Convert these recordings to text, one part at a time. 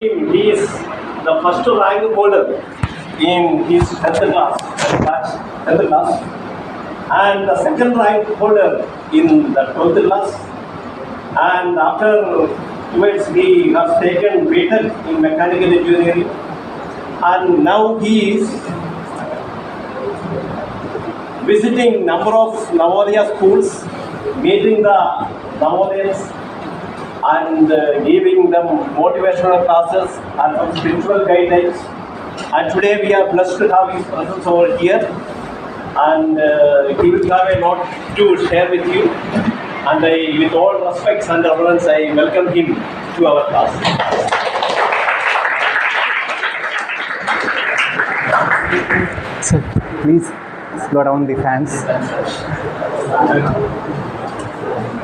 He is the first rank holder in his 10th class, and the second rank holder in the 12th class. And afterwards, he has taken BTech in mechanical engineering, and now he is visiting number of Navodaya schools, meeting the Navodayans and giving them motivational classes and some spiritual guidelines. And today we are blessed to have his presence over here, and he will have a lot to share with you. And with all respects and reverence, I welcome him to our class. Sir, please slow down the fans.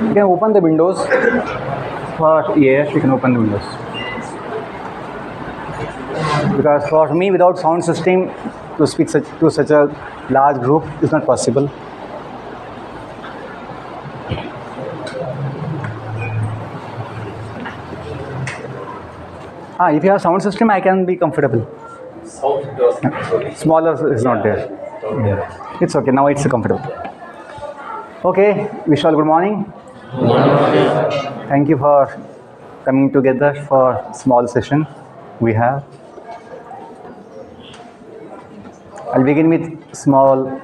You can open the windows. Yes, you can open the windows. Because for me, without sound system, to speak to such a large group is not possible. If you have sound system, I can be comfortable. Smaller is not there. It's okay. Now it's comfortable. Okay. Wish all good morning. Thank you for coming together for small session we have. I'll begin with small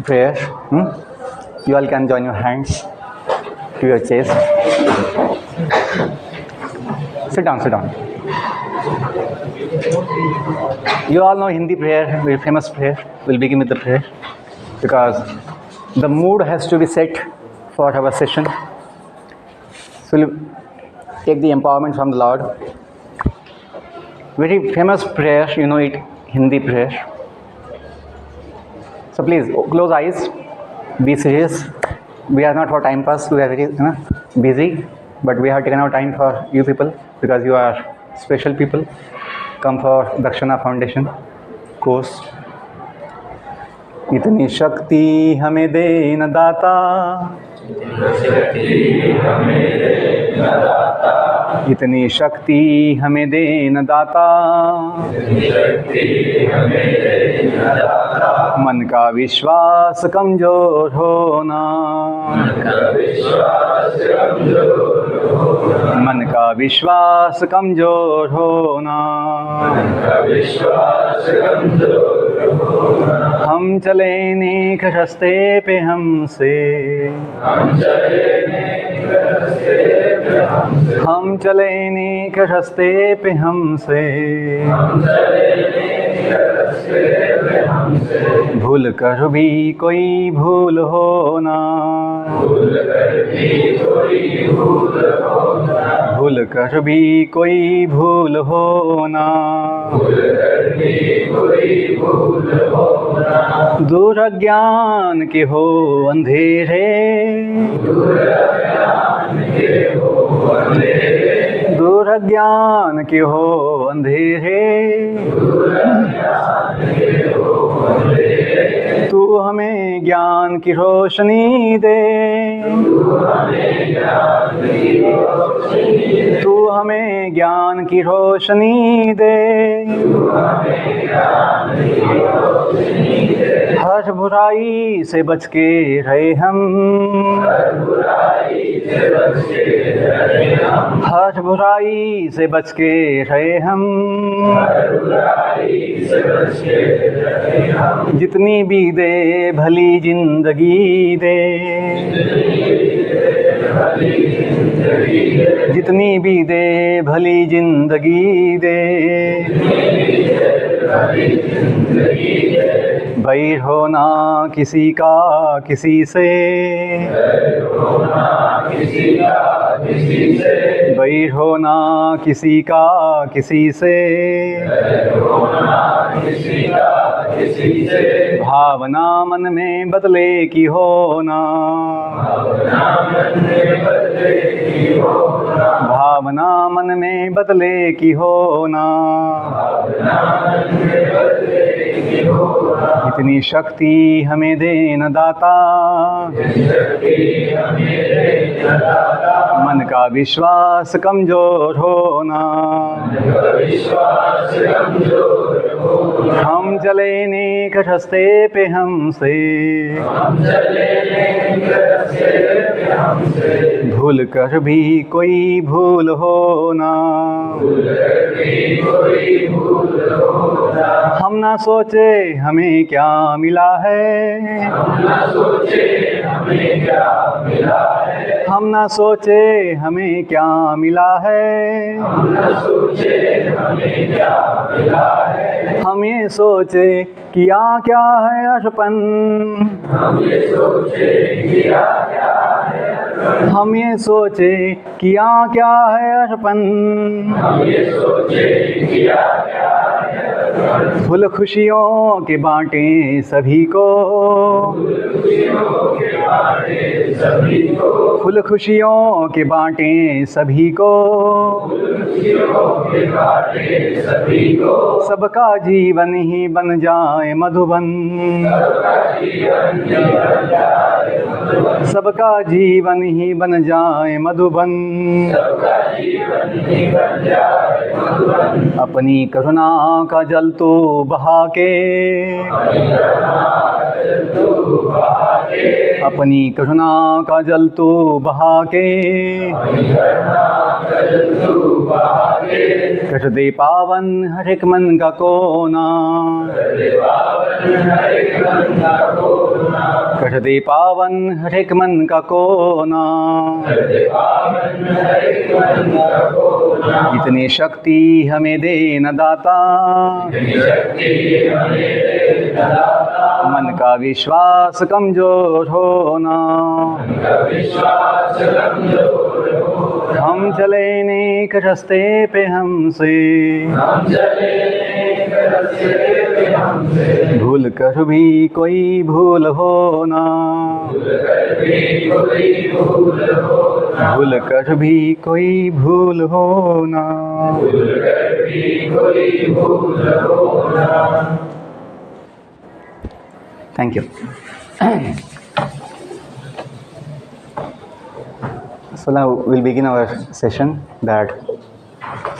prayer. You all can join your hands to your chest. Sit down, sit down. You all know Hindi prayer, very famous prayer. We'll begin with the prayer because the mood has to be set for our session. So we'll take the empowerment from the Lord. Very famous prayer, you know it, Hindi prayer. So please close eyes, be serious. We are not for time pass, we are very busy, but we have taken our time for you people because you are special people. Come for Dakshana Foundation course. इतनी शक्ति हमें दे न दाता, इतनी शक्ति हमें दे न दाता, मन का विश्वास कमजोर होना, मन का विश्वास कमजोर होना, हम चले नेक रास्ते पे हमसे, हम चले नेक रास्ते पे हमसे, भूल कर भी कोई भूल होना, भूल कर भी कोई भूल होना, दूर अज्ञान के हो अंधेरे, दूर अज्ञान के हो अंधेरे, तू हमें ज्ञान की रोशनी दे, तू हमें ज्ञान की रोशनी दे, हर बुराई से बच के रहे हम, हर बुराई से बच के रहे हम, जितनी भी दे भली जिंदगी दे, जितनी भी दे भली जिंदगी दे, बैर होना किसी का किसी से, बैर होना किसी का किसी से, भावना मन में बदले की होना, भावना मन में बदले की होना, इतनी शक्ति हमें दे न दाता, मन का विश्वास कमजोर होना। हम चले नेक रास्ते पे हमसे, भूल कर भी कोई भूल होना। हम ना सोचे हमें क्या मिला है, हम ना सोचे हमें क्या मिला है। हम ये सोचे किया क्या है अर्पण, हम ये सोचे किया क्या है अर्पण। फूल खुशियों के बांटे सभी को, फूल खुशियों के बांटे सभी को। सबका जीवन ही बन जाए मधुबन, सबका जीवन ही बन जाए मधुबन। अपनी करुणा का जल तो बहा के, अपनी करुणा का जल तो बहा के। कर दे पावन हर एक मन का कोना, कर दे पावन हर एक मन का कोना। इतनी शक्ति हमें दे न दाता, मन का विश्वास कमजोर होना। हम चले नेक रास्ते पे हमसे, भूल कर भी कोई भूल होना, भूल कर भी कोई भूल होना। Thank you. So now we'll begin our session that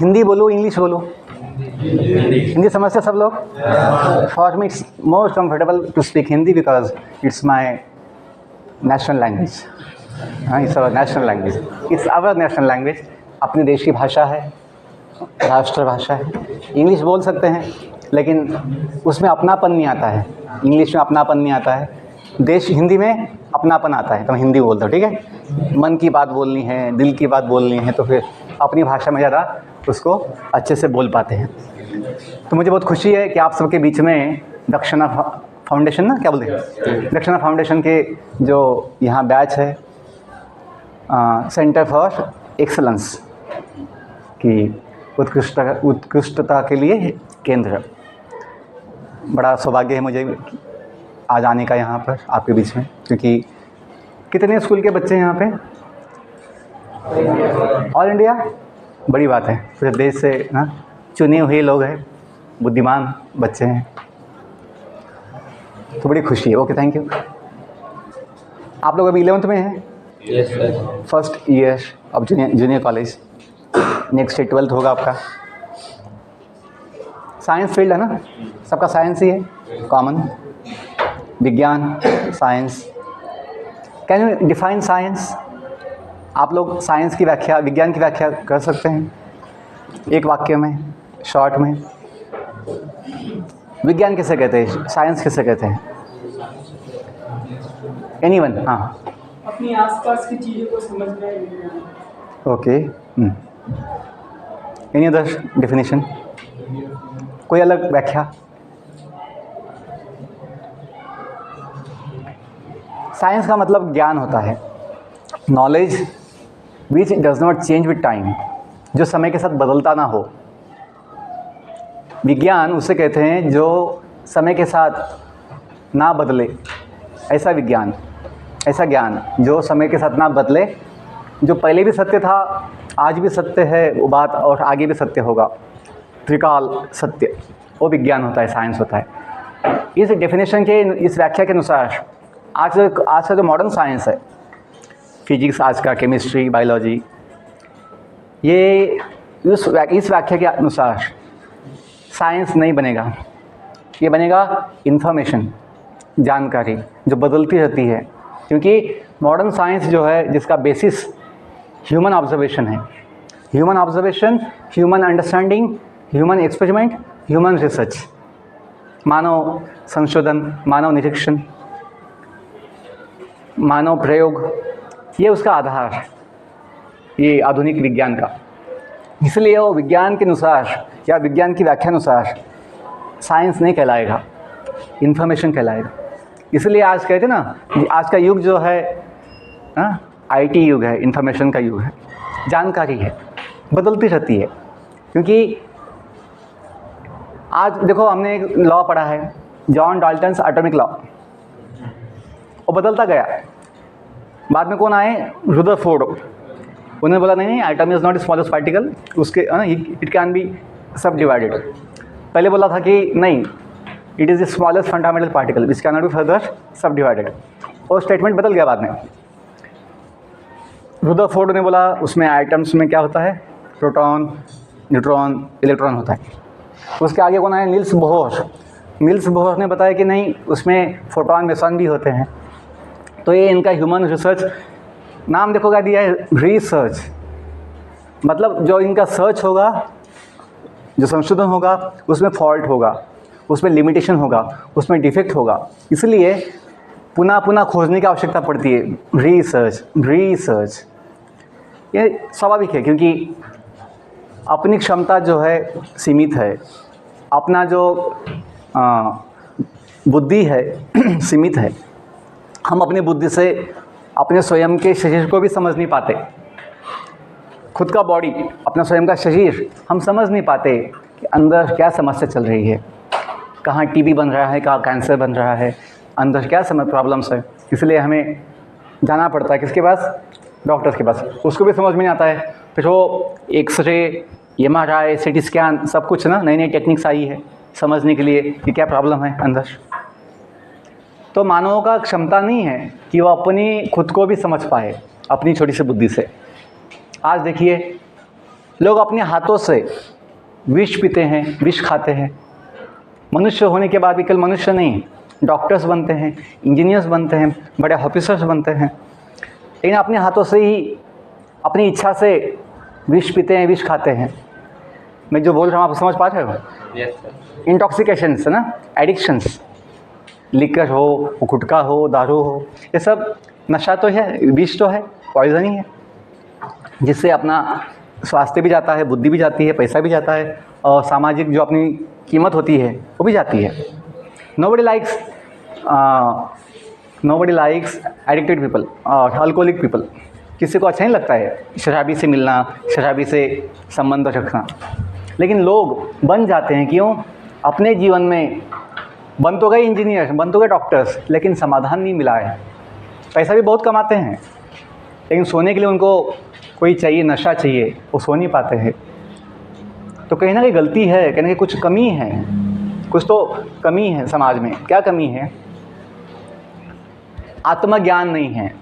Hindi बोलो इंग्लिश बोलो, हिंदी समझते सब लोग? For me it's more comfortable to speak Hindi because it's my national language. It's our national language. It's our national language. अपने देश की भाषा है, राष्ट्रभाषा है। इंग्लिश बोल सकते हैं लेकिन उसमें अपनापन नहीं आता है, इंग्लिश में अपनापन नहीं आता है। देश हिंदी में अपनापन आता है तो मैं हिंदी बोलता हूँ, ठीक है। मन की बात बोलनी है, दिल की बात बोलनी है तो फिर अपनी भाषा में ज़्यादा उसको अच्छे से बोल पाते हैं। तो मुझे बहुत खुशी है कि आप सबके बीच में दक्षिणा फाउंडेशन ना क्या बोलते हैं, दक्षिणा फाउंडेशन के जो यहाँ बैच है सेंटर फॉर एक्सलेंस की उत्कृष्टता के लिए केंद्र। बड़ा सौभाग्य है मुझे आज आने का यहाँ पर आपके बीच में, क्योंकि कितने स्कूल के बच्चे हैं यहाँ पे? ऑल इंडिया, बड़ी बात है। पूरे देश से ना चुने हुए लोग हैं, बुद्धिमान बच्चे हैं, तो बड़ी खुशी है। Okay, thank you. आप लोग अभी 11th में हैं? Yes sir. फर्स्ट ईयर अब जूनियर कॉलेज, नेक्स्ट 12th होगा आपका। साइंस फील्ड है ना, सबका साइंस ही है, कॉमन विज्ञान science. Can you define science? आप लोग साइंस की व्याख्या, विज्ञान की व्याख्या कर सकते हैं एक वाक्य में, शॉर्ट में? विज्ञान किसे कहते हैं, साइंस किसे कहते हैं? एनीवन? हाँ, अपनी आसपास की चीज़ों को समझना है विज्ञान। ओके। Any other definition? कोई अलग व्याख्या? साइंस का मतलब ज्ञान होता है, knowledge which does not change with time, जो समय के साथ बदलता ना हो। विज्ञान उसे कहते हैं जो समय के साथ ना बदले, ऐसा विज्ञान, ऐसा ज्ञान जो समय के साथ ना बदले, जो पहले भी सत्य था, आज भी सत्य है वो बात, और आगे भी सत्य होगा, त्रिकाल सत्य, वो विज्ञान होता है, साइंस होता है। इस डेफिनेशन के, इस व्याख्या के अनुसार आज का जो मॉडर्न साइंस है, फिजिक्स आज का, केमिस्ट्री, बायोलॉजी, ये इस व्याख्या के अनुसार साइंस नहीं बनेगा। ये बनेगा इन्फॉर्मेशन, जानकारी जो बदलती रहती है। क्योंकि मॉडर्न साइंस जो है, जिसका बेसिस ह्यूमन ऑब्जर्वेशन है, human observation, human understanding, human experiment, human research, मानव संशोधन, मानव निरीक्षण, मानव प्रयोग, ये उसका आधार है, ये आधुनिक विज्ञान का। इसलिए वो विज्ञान के अनुसार या विज्ञान की व्याख्या अनुसार साइंस नहीं कहलाएगा, इन्फॉर्मेशन कहलाएगा। इसलिए आज कहते हैं ना, आज का युग जो है आईटी युग है, इन्फॉर्मेशन का युग है, जानकारी है, बदलती रहती है। क्योंकि आज देखो, हमने एक लॉ पढ़ा है, जॉन डाल्टन्स एटॉमिक लॉ, वो बदलता गया। बाद में कौन आए? रुदरफोर्ड। उन्होंने बोला नहीं, atom is not smallest particle, उसके इट कैन बी सब डिवाइडेड। पहले बोला था कि नहीं, it is the smallest fundamental particle which can not be further सब डिवाइडेड। और स्टेटमेंट बदल गया बाद में। रुदरफोर्ड ने बोला उसमें एटम्स में क्या होता है, प्रोटॉन, न्यूट्रॉन, इलेक्ट्रॉन होता है। उसके आगे कौन आया? Niels Bohr. नील्स बोहर ने बताया कि नहीं, उसमें फोटॉन, मेसॉन भी होते हैं। तो ये इनका ह्यूमन रिसर्च, नाम देखो क्या दिया है, रिसर्च। मतलब जो इनका सर्च होगा, जो संशोधन होगा, उसमें फॉल्ट होगा, उसमें लिमिटेशन होगा, उसमें डिफेक्ट होगा। इसलिए पुनः पुनः खोजने की आवश्यकता पड़ती है। रिसर्च, रिसर्च, ये स्वाभाविक है, क्योंकि अपनी क्षमता जो है सीमित है, अपना जो बुद्धि है सीमित है। हम अपनी बुद्धि से अपने स्वयं के शरीर को भी समझ नहीं पाते। खुद का बॉडी, अपना स्वयं का शरीर हम समझ नहीं पाते कि अंदर क्या समस्या चल रही है, कहाँ टीबी बन रहा है, कहाँ कैंसर बन रहा है, अंदर क्या प्रॉब्लम्स है। इसलिए हमें जाना पड़ता है किसके पास? डॉक्टर्स के पास। उसको भी समझ में नहीं आता है, फिर वो एक्सरे, MRI, CT स्कैन, सब कुछ ना, नई नई टेक्निक्स आई है समझने के लिए कि क्या प्रॉब्लम है अंदर। तो मानवों का क्षमता नहीं है कि वो अपनी खुद को भी समझ पाए अपनी छोटी सी बुद्धि से। आज देखिए, लोग अपने हाथों से विष पीते हैं, विष खाते हैं। मनुष्य होने के बाद भी केवल मनुष्य नहीं, डॉक्टर्स बनते हैं, इंजीनियर्स बनते हैं, बड़े ऑफिसर्स बनते हैं, लेकिन अपने हाथों से ही अपनी इच्छा से विष पीते हैं, विष खाते हैं। मैं जो बोल रहा हूँ आप समझ पा रहे हो? इंटॉक्सिकेशंस है ना, एडिक्शंस, लिकर हो, गुटखा हो, दारू हो, ये सब नशा तो है, विष तो है, पॉइजन ही है, जिससे अपना स्वास्थ्य भी जाता है, बुद्धि भी जाती है, पैसा भी जाता है, और सामाजिक जो अपनी कीमत होती है वो भी जाती है। नोबडी लाइक्स एडिक्टेड पीपल और अल्कोहलिक पीपल। किसी को अच्छा नहीं लगता है शराबी से मिलना, शराबी से संबंध रखना, लेकिन लोग बन जाते हैं। क्यों? अपने जीवन में बन तो गए इंजीनियर, बन तो गए डॉक्टर्स, लेकिन समाधान नहीं मिला है। पैसा भी बहुत कमाते हैं, लेकिन सोने के लिए उनको कोई चाहिए, नशा चाहिए, वो सो नहीं पाते हैं। तो कहीं ना कहीं गलती है, कहीं ना कहीं कुछ कमी है, कुछ तो कमी है समाज में। क्या कमी है? आत्मज्ञान नहीं है,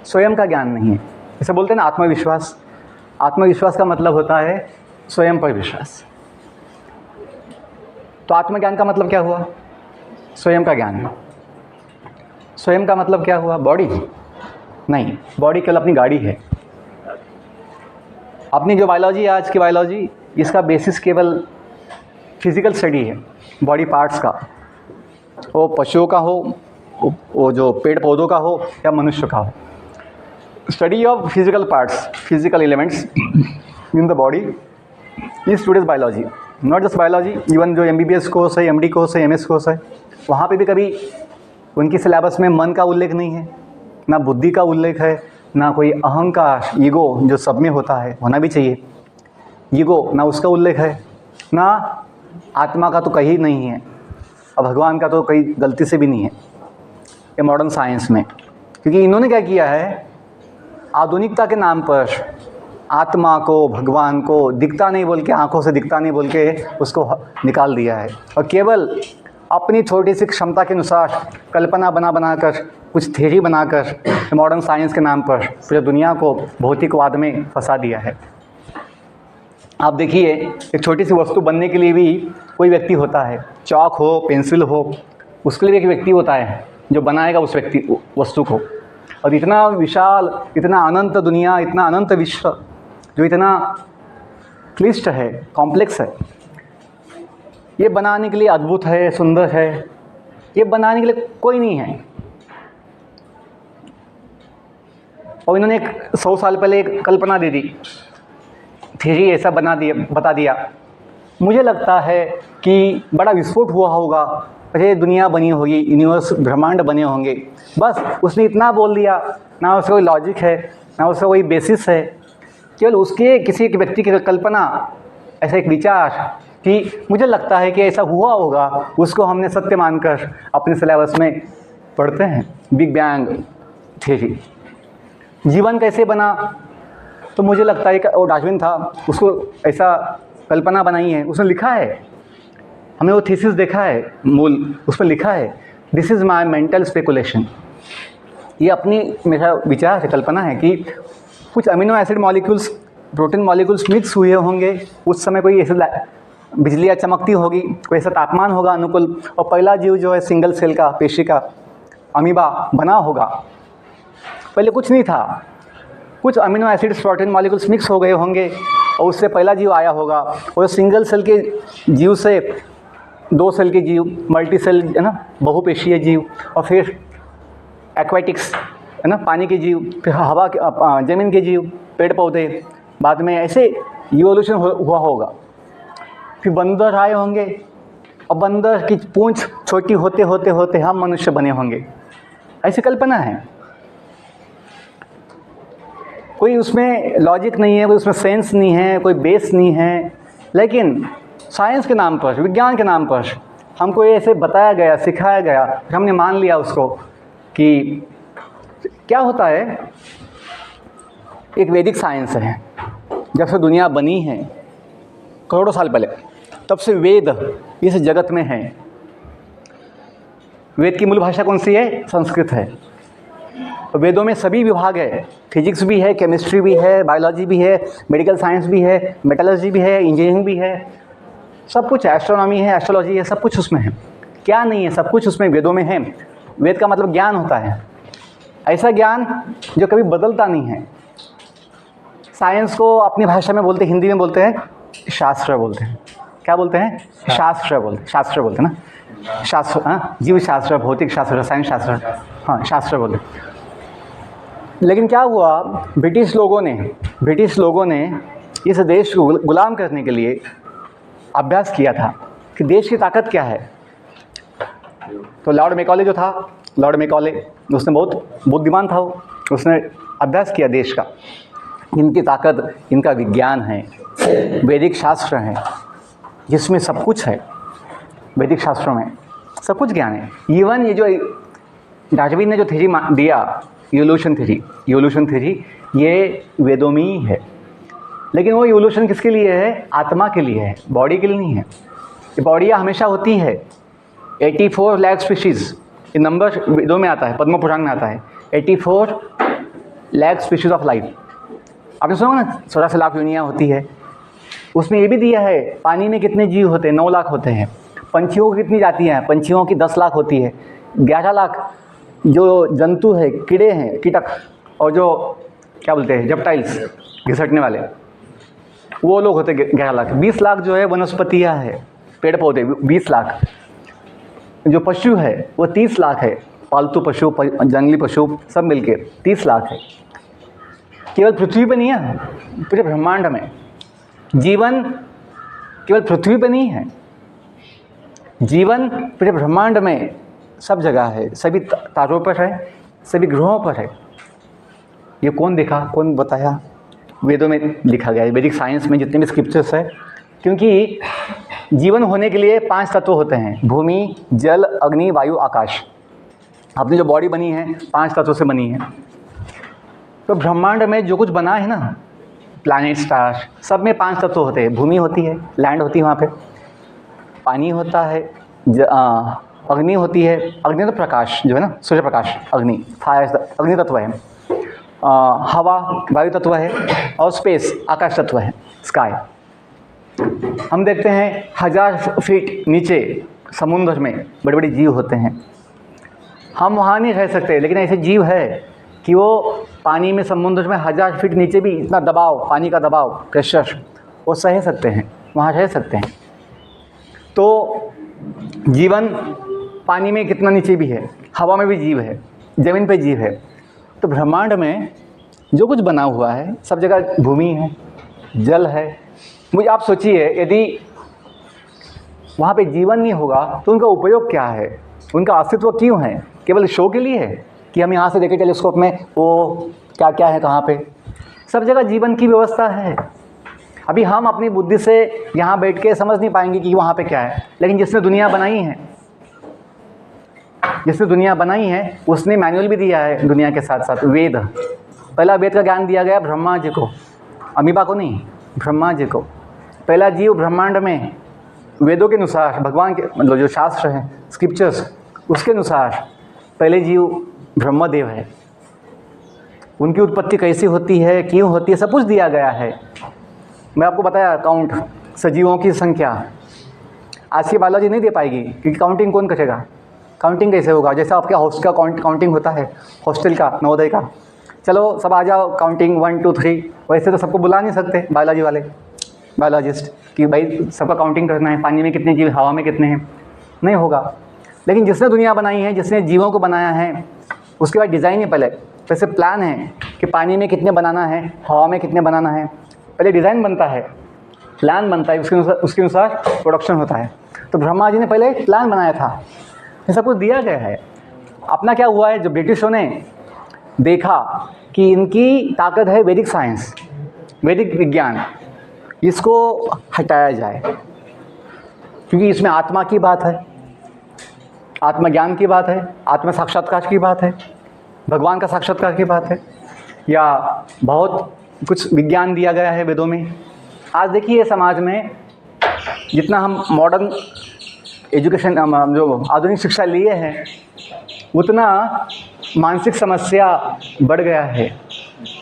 स्वयं का ज्ञान नहीं है। जैसे बोलते हैं ना आत्मविश्वास। आत्मविश्वास का मतलब होता है स्वयं पर विश्वास। तो आत्मज्ञान का मतलब क्या हुआ? स्वयं का ज्ञान। स्वयं का मतलब क्या हुआ? बॉडी नहीं, बॉडी केवल अपनी गाड़ी है। अपनी जो बायोलॉजी है, आज की बायोलॉजी, इसका बेसिस केवल फिजिकल स्टडी है, बॉडी पार्ट्स का। वो पशुओं का हो, वो जो पेड़ पौधों का हो, या मनुष्य का हो। Study of physical parts, physical elements in the body is today's biology. Not just biology, even जो MBBS कोर्स है, MD कोर्स है, MS कोर्स है, वहाँ पे भी कभी उनकी सिलेबस में मन का उल्लेख नहीं है, ना बुद्धि का उल्लेख है, ना कोई अहंकार, ईगो जो सब में होता है, होना भी चाहिए, ईगो ना उसका उल्लेख है, ना आत्मा का तो कहीं नहीं है, और भगवान का तो कहीं गलती से भी नहीं है ये मॉडर्न साइंस में। क्योंकि इन्होंने क्या किया है, आधुनिकता के नाम पर आत्मा को, भगवान को दिखता नहीं बोल के, आँखों से दिखता नहीं बोल के उसको निकाल दिया है, और केवल अपनी छोटी सी क्षमता के अनुसार कल्पना बनाकर कुछ थ्योरी बनाकर मॉडर्न साइंस के नाम पर पूरी दुनिया को भौतिकवाद में फंसा दिया है। आप देखिए, एक छोटी सी वस्तु बनने के लिए भी कोई व्यक्ति होता है, चॉक हो, पेंसिल हो, उसके लिए भी एक व्यक्ति होता है जो बनाएगा उस वस्तु को। और इतना विशाल, इतना अनंत दुनिया, इतना अनंत विश्व जो इतना क्लिष्ट है, कॉम्प्लेक्स है, ये बनाने के लिए अद्भुत है, सुंदर है, ये बनाने के लिए कोई नहीं है। और इन्होंने 100 साल पहले एक कल्पना दे दी, थ्योरी ऐसा बता दिया। मुझे लगता है कि बड़ा विस्फोट हुआ होगा, अरे दुनिया बनी होगी, यूनिवर्स, ब्रह्मांड बने होंगे, बस उसने इतना बोल दिया। ना उसका कोई लॉजिक है, ना उसका कोई बेसिस है, केवल उसके किसी एक व्यक्ति की कल्पना, ऐसा एक विचार कि मुझे लगता है कि ऐसा हुआ होगा, उसको हमने सत्य मानकर अपने सिलेबस में पढ़ते हैं। Big bang theory. जीवन कैसे बना, तो मुझे लगता है कि वो डार्विन था, उसको ऐसा कल्पना बनाई है, उसने लिखा है, हमने वो थीसिस देखा है, मूल उस पर लिखा है, this is my mental speculation. ये अपनी मेरा विचार है, कल्पना है कि कुछ amino acid molecules, protein molecules mix हुए होंगे, उस समय कोई ऐसे बिजलियाँ चमकती होगी, कोई ऐसा तापमान होगा अनुकूल, और पहला जीव जो है सिंगल सेल का, पेशी का, अमीबा बना होगा। पहले कुछ नहीं था, कुछ amino acids, protein molecules mix हो गए होंगे और उससे पहला जीव आया होगा। और सिंगल सेल के जीव से 2 सेल के जीव, मल्टी सेल है ना, बहुपेशीय जीव, और फिर एक्वाटिक्स है ना, पानी के जीव, फिर हवा के, ज़मीन के जीव, पेड़ पौधे, बाद में ऐसे इवोल्यूशन हुआ होगा। फिर बंदर आए होंगे और बंदर की पूंछ छोटी होते होते होते हम मनुष्य बने होंगे। ऐसी कल्पना है, कोई उसमें लॉजिक नहीं है, कोई उसमें सेंस नहीं है, कोई बेस नहीं है। लेकिन साइंस के नाम पर, विज्ञान के नाम पर हमको ये ऐसे बताया गया, सिखाया गया, फिर हमने मान लिया उसको कि क्या होता है। एक वैदिक साइंस है, जब से दुनिया बनी है करोड़ों साल पहले, तब से वेद इस जगत में है। वेद की मूल भाषा कौन सी है? संस्कृत है। वेदों में सभी विभाग है, फिजिक्स भी है, केमिस्ट्री भी है, बायोलॉजी भी है, मेडिकल साइंस भी है, मेटलर्जी भी है, इंजीनियरिंग भी है, सब कुछ है, एस्ट्रोनॉमी है, एस्ट्रोलॉजी है, सब कुछ उसमें है। क्या नहीं है? सब कुछ उसमें वेदों में है। वेद का मतलब ज्ञान होता है, ऐसा ज्ञान जो कभी बदलता नहीं है। साइंस को अपनी भाषा में बोलते, हिंदी में बोलते हैं शास्त्र बोलते हैं। क्या बोलते हैं? शास्त्र बोलते हैं ना, शास्त्र, हाँ, जीव शास्त्र, भौतिक शास्त्र, रसायन शास्त्र, हाँ, शास्त्र बोलते हैं। लेकिन क्या हुआ, ब्रिटिश लोगों ने इस देश को गुलाम करने के लिए अभ्यास किया था कि देश की ताकत क्या है। तो लॉर्ड मैकॉले जो था, लॉर्ड मैकॉले, उसने बहुत बुद्धिमान था, उसने अभ्यास किया देश का, इनकी ताकत, इनका विज्ञान है, वैदिक शास्त्र है जिसमें सब कुछ है। वैदिक शास्त्रों में सब कुछ ज्ञान है। इवन ये जो डार्विन ने जो थ्योरी दिया, इवोल्यूशन थ्योरी, ये वेदों में ही है। लेकिन वो इवोल्यूशन किसके लिए है? आत्मा के लिए है, बॉडी के लिए नहीं है। ये बॉडियाँ हमेशा होती है। 84 लाख स्पीशीज़, ये नंबर वेदों में आता है, पद्म पुराण में आता है। 84 लाख स्पीशीज़ ऑफ लाइफ। आपने सुना ना, 84 लाख योनियाँ होती है। उसमें ये भी दिया है पानी में कितने जीव होते हैं, 9 लाख होते हैं। पंछियों की कितनी जातियाँ हैं? पंछियों की 10 लाख होती है। 11 लाख जो जंतु है, कीड़े हैं, कीटक, और जो क्या बोलते हैं, रेप्टाइल्स, घिसटने वाले, वो लोग होते हैं 11 लाख। 20 लाख जो है वनस्पतियाँ है, पेड़ पौधे 20 लाख। जो पशु है वो 30 लाख है, पालतू पशु, जंगली पशु सब मिलके 30 लाख है। केवल पृथ्वी पे नहीं है, पूरे ब्रह्मांड में जीवन केवल पृथ्वी पे नहीं है, जीवन पूरे ब्रह्मांड में सब जगह है, सभी तारों पर है, सभी ग्रहों पर है। ये कौन देखा, कौन बताया? वेदों में लिखा गया है, वैदिक साइंस में जितने भी स्क्रिप्चर्स है। क्योंकि जीवन होने के लिए 5 तत्व होते हैं, भूमि, जल, अग्नि, वायु, आकाश। अपनी जो बॉडी बनी है 5 तत्वों से बनी है। तो ब्रह्मांड में जो कुछ बना है ना, प्लैनेट, स्टार, सब में 5 तत्व होते हैं। भूमि होती है, लैंड होती है, वहाँ पे पानी होता है, अग्नि होती है, अग्नि तो प्रकाश जो है ना, सूर्य प्रकाश, अग्नि, फायर अग्नि तत्व है। हवा वायु तत्व है, और स्पेस आकाश तत्व है, स्काई। हम देखते हैं 1000 फीट नीचे समुद्र में बड़े बड़े जीव होते हैं, हम वहाँ नहीं रह सकते, लेकिन ऐसे जीव है कि वो पानी में, समुद्र में 1000 फीट नीचे भी इतना दबाव, पानी का दबाव, प्रेशर, वो सह सकते हैं, वहाँ रह सकते हैं। तो जीवन पानी में कितना नीचे भी है, हवा में भी जीव है, ज़मीन पे जीव है। तो ब्रह्मांड में जो कुछ बना हुआ है, सब जगह भूमि है, जल है। मुझे आप सोचिए, यदि वहाँ पे जीवन नहीं होगा तो उनका उपयोग क्या है, उनका अस्तित्व क्यों है? केवल शो के लिए है कि हम यहाँ से देखें टेलीस्कोप में वो क्या क्या है, कहाँ पे? सब जगह जीवन की व्यवस्था है। अभी हम अपनी बुद्धि से यहाँ बैठ के समझ नहीं पाएंगे कि वहाँ पे क्या है, लेकिन जिसने दुनिया बनाई है, जिसने दुनिया बनाई है, उसने मैनुअल भी दिया है दुनिया के साथ साथ। वेद, पहला वेद का ज्ञान दिया गया ब्रह्मा जी को, अमीबा को नहीं, ब्रह्मा जी को। पहला जीव ब्रह्मांड में वेदों के अनुसार, भगवान के मतलब जो शास्त्र हैं, स्क्रिप्चर्स, उसके अनुसार पहले जीव ब्रह्मदेव है। उनकी उत्पत्ति कैसी होती है, क्यों होती है, सब कुछ दिया गया है। मैं आपको बताया काउंट, सजीवों की संख्या। आज की बायोलॉजी नहीं दे पाएगी, क्योंकि काउंटिंग कौन करेगा? काउंटिंग कैसे होगा? जैसे आपके हॉस्टल का काउंटिंग होता है, हॉस्टल का, नवोदय का, चलो सब आ जाओ, काउंटिंग 1 2 3, वैसे तो सबको बुला नहीं सकते बायोलॉजी वाले, बायोलॉजिस्ट, कि भाई सबका काउंटिंग करना है, पानी में कितने जीव, हवा में कितने हैं, नहीं होगा। लेकिन जिसने दुनिया बनाई है, जिसने जीवों को बनाया है, उसके बाद डिज़ाइन है, पहले वैसे प्लान है कि पानी में कितने बनाना है, हवा में कितने बनाना है, पहले डिज़ाइन बनता है, प्लान बनता है, उसके अनुसार प्रोडक्शन होता है। तो ब्रह्मा जी ने पहले एक प्लान बनाया था, ये सब कुछ दिया गया है। अपना क्या हुआ है, जो ब्रिटिशों ने देखा कि इनकी ताकत है वैदिक साइंस, वैदिक विज्ञान, इसको हटाया जाए, क्योंकि इसमें आत्मा की बात है, आत्मज्ञान की बात है, आत्म साक्षात्कार की बात है, भगवान का साक्षात्कार की बात है, या बहुत कुछ विज्ञान दिया गया है वेदों में। आज देखिए समाज में जितना हम मॉडर्न एजुकेशन, जो आधुनिक शिक्षा लिए हैं, उतना मानसिक समस्या बढ़ गया है।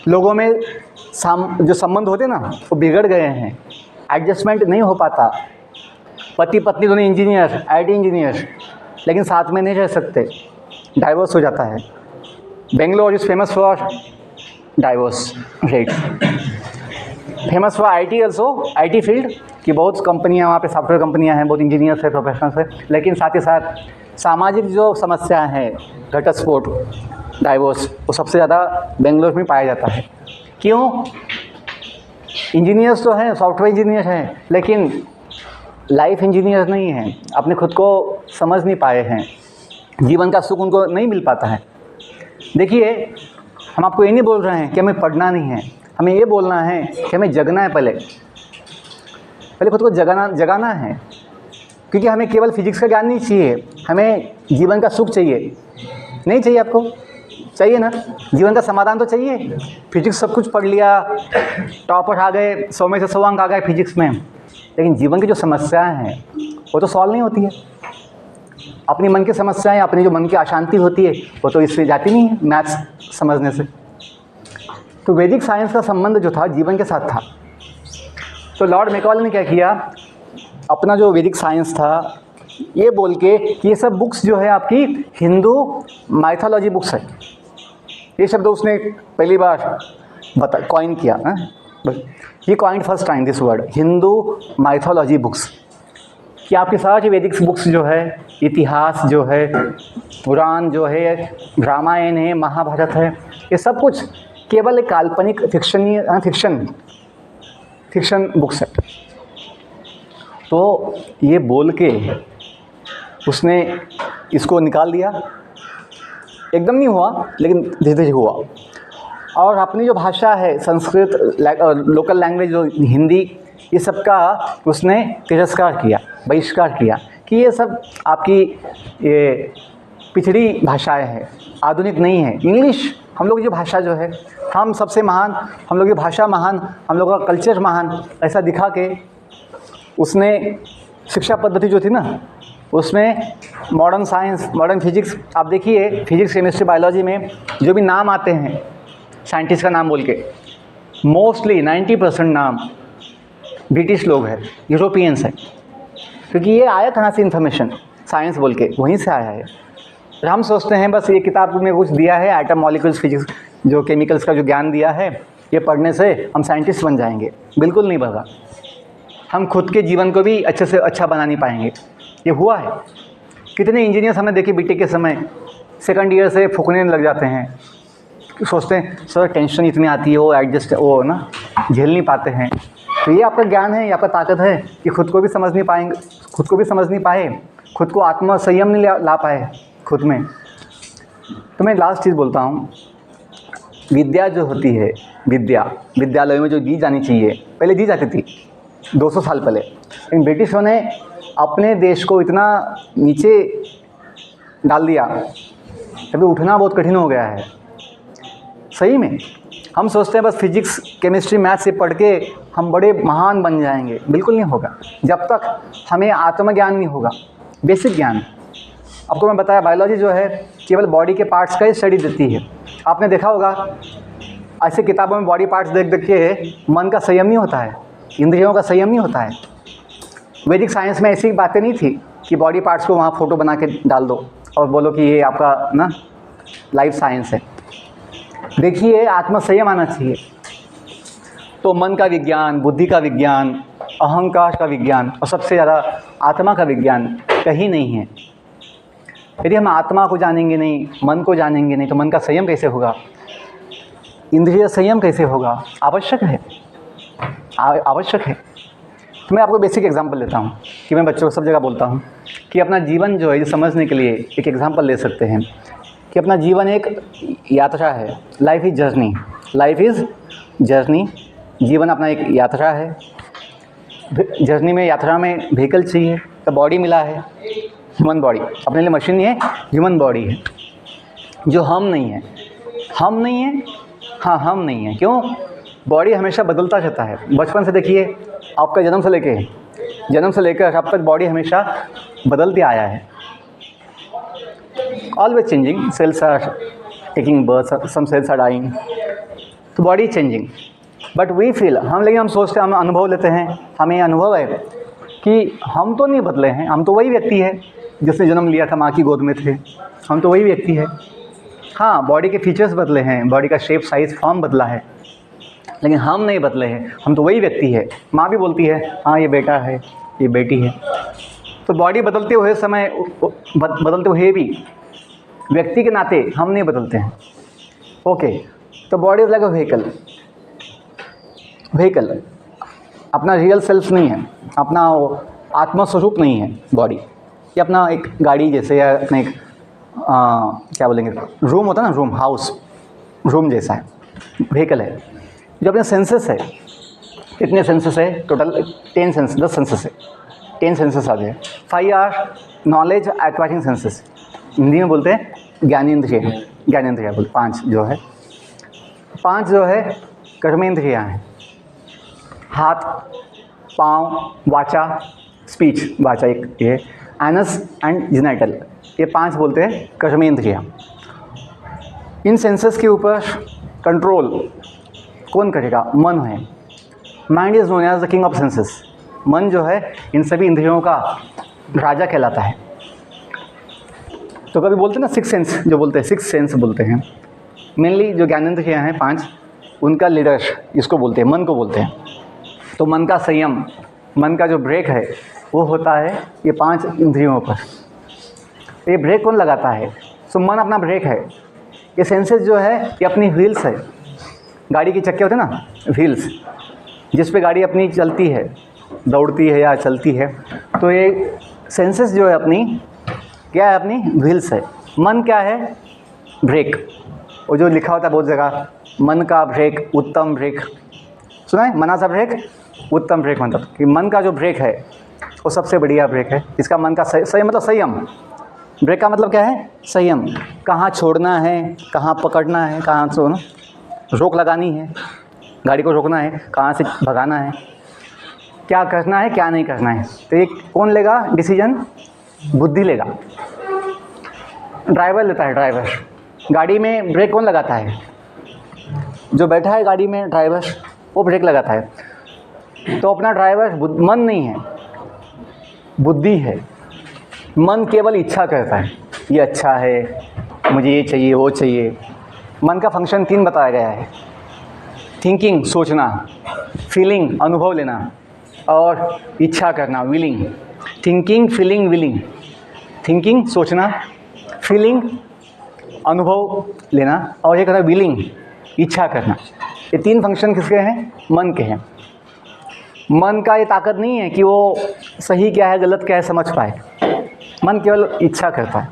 लोगों में जो संबंध होते ना, वो बिगड़ गए हैं, एडजस्टमेंट नहीं हो पाता। पति पत्नी दोनों इंजीनियर, आईटी इंजीनियर, लेकिन साथ में नहीं रह सकते, डाइवोर्स हो जाता है। Bangalore is famous for divorce rate, famous for IT also, IT field की बहुत कंपनियां, वहाँ पे सॉफ्टवेयर कंपनियां हैं, बहुत इंजीनियर्स है, प्रोफेशनल्स है। लेकिन साथ ही साथ सामाजिक जो समस्या है, घटस्फोट, डाइवोर्स, वो सबसे ज़्यादा बेंगलोर में पाया जाता है। क्यों? इंजीनियर्स तो हैं, सॉफ्टवेयर इंजीनियर हैं, लेकिन लाइफ इंजीनियर नहीं हैं, अपने खुद को समझ नहीं पाए हैं, जीवन का सुख उनको नहीं मिल पाता है। देखिए, हम आपको ये नहीं बोल रहे हैं कि हमें पढ़ना नहीं है, हमें ये बोलना है कि हमें जगना है, पहले खुद को जगाना है। क्योंकि हमें केवल फिजिक्स का ज्ञान नहीं चाहिए, हमें जीवन का सुख चाहिए। नहीं चाहिए आपको? चाहिए ना? जीवन का समाधान तो चाहिए। फिजिक्स सब कुछ पढ़ लिया, टॉपर आ गए, 100 में से 100 अंक आ गए फिजिक्स में, लेकिन जीवन की जो समस्याएं हैं वो तो सॉल्व नहीं होती है। अपनी मन की समस्याएं, अपनी जो मन की अशांति होती है, वो तो इससे जाती नहीं है मैथ्स समझने से। तो वैदिक साइंस का संबंध जो था जीवन के साथ था। तो लॉर्ड मैकॉले ने क्या किया, अपना जो वैदिक साइंस था ये बोल के कि ये सब बुक्स जो है आपकी हिंदू माइथोलॉजी बुक्स है, ये शब्द उसने पहली बार कॉइन किया। He coined first time this word, Hindu mythology books, कि आपके सारी वैदिक बुक्स जो है, इतिहास जो है, पुराण जो है, रामायण है, महाभारत है, ये सब कुछ केवल एक काल्पनिक फिक्शन बुक्स है। तो ये बोल के उसने इसको निकाल दिया। एकदम नहीं हुआ, लेकिन धीरे धीरे हुआ। और अपनी जो भाषा है, संस्कृत, लोकल लैंग्वेज जो हिंदी, ये सब का उसने तिरस्कार किया, बहिष्कार किया कि ये सब आपकी ये पिछड़ी भाषाएं हैं, आधुनिक नहीं है। इंग्लिश, हम लोग की जो भाषा जो है, हम सबसे महान, हम लोग की भाषा महान, हम लोग का कल्चर महान, ऐसा दिखा के उसने शिक्षा पद्धति जो थी ना, उसमें मॉडर्न साइंस, मॉडर्न फिजिक्स, आप देखिए फिजिक्स, केमिस्ट्री, बायोलॉजी में जो भी नाम आते हैं साइंटिस्ट का नाम बोल के, मोस्टली 90% नाम ब्रिटिश लोग हैं, यूरोपियंस हैं, क्योंकि ये आया कहाँ से इन्फॉर्मेशन, साइंस बोल के वहीं से आया है। और हम सोचते हैं बस ये किताब में कुछ दिया है, एटम, मॉलिक्यूल्स, फिजिक्स, जो केमिकल्स का जो ज्ञान दिया है, ये पढ़ने से हम साइंटिस्ट बन जाएंगे। बिल्कुल नहीं बना। हम खुद के जीवन को भी अच्छे से अच्छा बना नहीं पाएंगे। ये हुआ है, कितने इंजीनियर्स हमने देखे बीटेक के समय सेकंड ईयर से फूकने लग जाते हैं, सोचते हैं सर टेंशन इतनी आती है, वो एडजस्ट वो ना झेल नहीं पाते हैं। तो ये आपका ज्ञान है, ये आपका ताकत है कि खुद को भी समझ नहीं पाएंगे, खुद को भी समझ नहीं पाए, खुद को आत्म संयम नहीं ला पाए खुद में। तो मैं लास्ट चीज़ बोलता हूँ, विद्या जो होती है, विद्या विद्यालयों में जो दी जानी चाहिए, पहले दी जाती थी 200 साल पहले, लेकिन ब्रिटिशों ने अपने देश को इतना नीचे डाल दिया, अभी उठना बहुत कठिन हो गया है। सही में हम सोचते हैं बस फिजिक्स, केमिस्ट्री, मैथ से पढ़ के हम बड़े महान बन जाएंगे, बिल्कुल नहीं होगा जब तक हमें आत्मज्ञान नहीं होगा, बेसिक ज्ञान। आपको मैं बताया बायोलॉजी जो है केवल बॉडी के पार्ट्स का ही स्टडी देती है। आपने देखा होगा ऐसे किताबों में बॉडी पार्ट्स देख देख के मन का संयम नहीं होता है, इंद्रियों का संयम नहीं होता है। वैदिक साइंस में ऐसी बातें नहीं थी कि बॉडी पार्ट्स को वहाँ फ़ोटो बना के डाल दो और बोलो कि ये आपका ना लाइफ साइंस है। देखिए आत्मसंयम आना चाहिए। तो मन का विज्ञान, बुद्धि का विज्ञान, अहंकार का विज्ञान और सबसे ज़्यादा आत्मा का विज्ञान कहीं नहीं है। यदि हम आत्मा को जानेंगे नहीं, मन को जानेंगे नहीं, तो मन का संयम कैसे होगा, इंद्रिय संयम कैसे होगा? आवश्यक है, आवश्यक है। तो मैं आपको बेसिक एग्जांपल लेता हूँ कि मैं बच्चों को सब जगह बोलता हूँ कि अपना जीवन जो है ये समझने के लिए एक एग्जांपल ले सकते हैं कि अपना जीवन एक यात्रा है। Life is journey, life is journey. जीवन अपना एक यात्रा है। जर्नी में, यात्रा में व्हीकल चाहिए, तो बॉडी मिला है, ह्यूमन बॉडी। अपने लिए मशीन नहीं है, ह्यूमन बॉडी है जो हम नहीं है। हम नहीं है, हाँ हम नहीं है। क्यों? बॉडी हमेशा बदलता रहता है। बचपन से देखिए, आपका जन्म से लेकर अब तक बॉडी हमेशा बदलते आया है। Always changing, cells are taking birth, some cells are dying, तो body changing. But we feel, लेकिन हम सोचते हैं, हम अनुभव लेते हैं, हमें अनुभव है कि हम तो नहीं बदले हैं, हम तो वही व्यक्ति है जिसने जन्म लिया था, माँ की गोद में थे, हम तो वही व्यक्ति है। हाँ, बॉडी के फीचर्स बदले हैं, बॉडी का शेप, साइज़, फॉर्म बदला है, लेकिन हम नहीं बदले हैं, हम तो वही व्यक्ति है। माँ भी बोलती है हाँ ये बेटा है, ये बेटी है। तो बॉडी बदलते हुए समय, बदलते हुए भी व्यक्ति के नाते हम नहीं बदलते हैं। ओके, तो body is like a vehicle, अपना रियल सेल्फ नहीं है, अपना आत्मस्वरूप नहीं है बॉडी। ये अपना एक गाड़ी जैसे, या अपना एक क्या बोलेंगे, रूम होता है ना, रूम, हाउस, रूम जैसा है, व्हीकल है। जो अपने सेंसेस है, कितने सेंसेस है टोटल? 10 सेंसेस है, 10 सेंसेस आ गए। 5 are knowledge acquiring senses, Hindi में बोलते हैं ज्ञानेंद्रिय, बोलते 5 जो है। 5 जो है कर्मेंद्रियाँ हैं, हाथ, पाँव, वाचा, स्पीच, वाचा एक ये, एनस एंड जेनिटल, ये 5 बोलते हैं कर्मेंद्रियाँ। इन सेंसेस के ऊपर कंट्रोल कौन करेगा? मन है। Mind is known as the king of senses. मन जो है इन सभी इंद्रियों का राजा कहलाता है। तो कभी बोलते हैं ना 6 सेंस, जो बोलते हैं 6 सेंस बोलते हैं, मेनली जो ज्ञानेंद्रियाँ हैं 5, उनका लीडर इसको बोलते हैं, मन को बोलते हैं। तो मन का संयम, मन का जो ब्रेक है वो होता है ये 5 इंद्रियों पर। ये ब्रेक कौन लगाता है? सो मन अपना ब्रेक है। ये सेंसेस जो है ये अपनी व्हील्स है, गाड़ी के चक्के होते हैं ना, व्हील्स, जिस पे गाड़ी अपनी चलती है, दौड़ती है या चलती है। तो ये सेंसेस जो है अपनी, क्या है? अपनी व्हील्स है। मन क्या है? ब्रेक। वो जो लिखा होता है बहुत जगह, मन का ब्रेक, उत्तम ब्रेक, सुना है? मना सा ब्रेक, उत्तम ब्रेक, मतलब कि मन का जो ब्रेक है वो सबसे बढ़िया ब्रेक है। इसका मन का संयम, मतलब संयम। ब्रेक का मतलब क्या है? संयम। कहाँ छोड़ना है, कहाँ पकड़ना है, कहाँ से रोक लगानी है, गाड़ी को रोकना है, कहाँ से भगाना है, क्या करना है, क्या नहीं करना है। तो ये कौन लेगा डिसीजन? बुद्धि लेगा। ड्राइवर लेता है, ड्राइवर गाड़ी में ब्रेक कौन लगाता है? जो बैठा है गाड़ी में ड्राइवर, वो ब्रेक लगाता है। तो अपना ड्राइवर मन नहीं है, बुद्धि है। मन केवल इच्छा करता है, ये अच्छा है, मुझे ये चाहिए, वो चाहिए। मन का फंक्शन 3 बताया गया है: थिंकिंग सोचना, फीलिंग अनुभव लेना, और इच्छा करना willing. Thinking, feeling, willing. Thinking सोचना, फीलिंग अनुभव लेना, और ये कहता है विलिंग इच्छा करना। ये 3 फंक्शन किसके हैं? मन के हैं। मन का ये ताकत नहीं है कि वो सही क्या है गलत क्या है समझ पाए। मन केवल इच्छा करता है,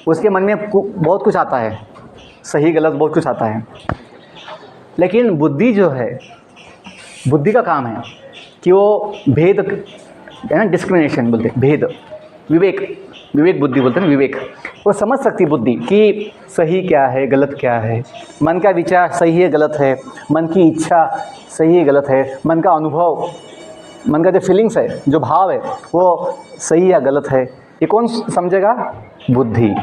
उसके मन में बहुत कुछ आता है, सही गलत बहुत कुछ आता है। लेकिन बुद्धि जो है, बुद्धि का काम है कि वो भेद है ना, डिस्क्रिमिनेशन बोलते हैं, भेद, विवेक, विवेक बुद्धि बोलते हैं ना, विवेक। वो समझ सकती बुद्धि कि सही क्या है गलत क्या है, मन का विचार सही है गलत है, मन की इच्छा सही है गलत है, मन का अनुभव, मन का जो फीलिंग्स है, जो भाव है, वो सही या गलत है, ये कौन समझेगा? बुद्धि।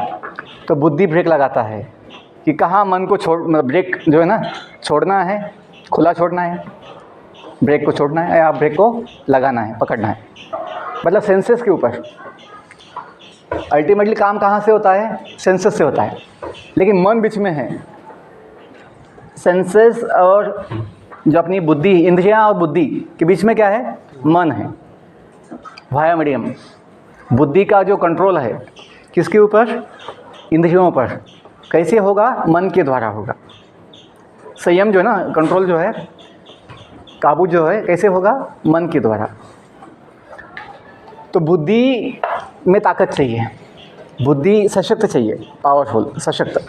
तो बुद्धि ब्रेक लगाता है कि कहाँ मन को ब्रेक जो है ना छोड़ना है, खुला छोड़ना है, ब्रेक को छोड़ना है या ब्रेक को लगाना है, पकड़ना है, मतलब सेंसेस के ऊपर। अल्टीमेटली काम कहाँ से होता है? सेंसेस से होता है। लेकिन मन बीच में है। सेंसेस और जो अपनी बुद्धि, इंद्रियां और बुद्धि के बीच में क्या है? मन है, वाया मीडियम। बुद्धि का जो कंट्रोल है किसके ऊपर? इंद्रियों पर। कैसे होगा? मन के द्वारा होगा। संयम जो है ना, कंट्रोल जो है, काबू जो है, कैसे होगा? मन के द्वारा। तो बुद्धि में ताकत चाहिए, बुद्धि सशक्त चाहिए, पावरफुल, सशक्त।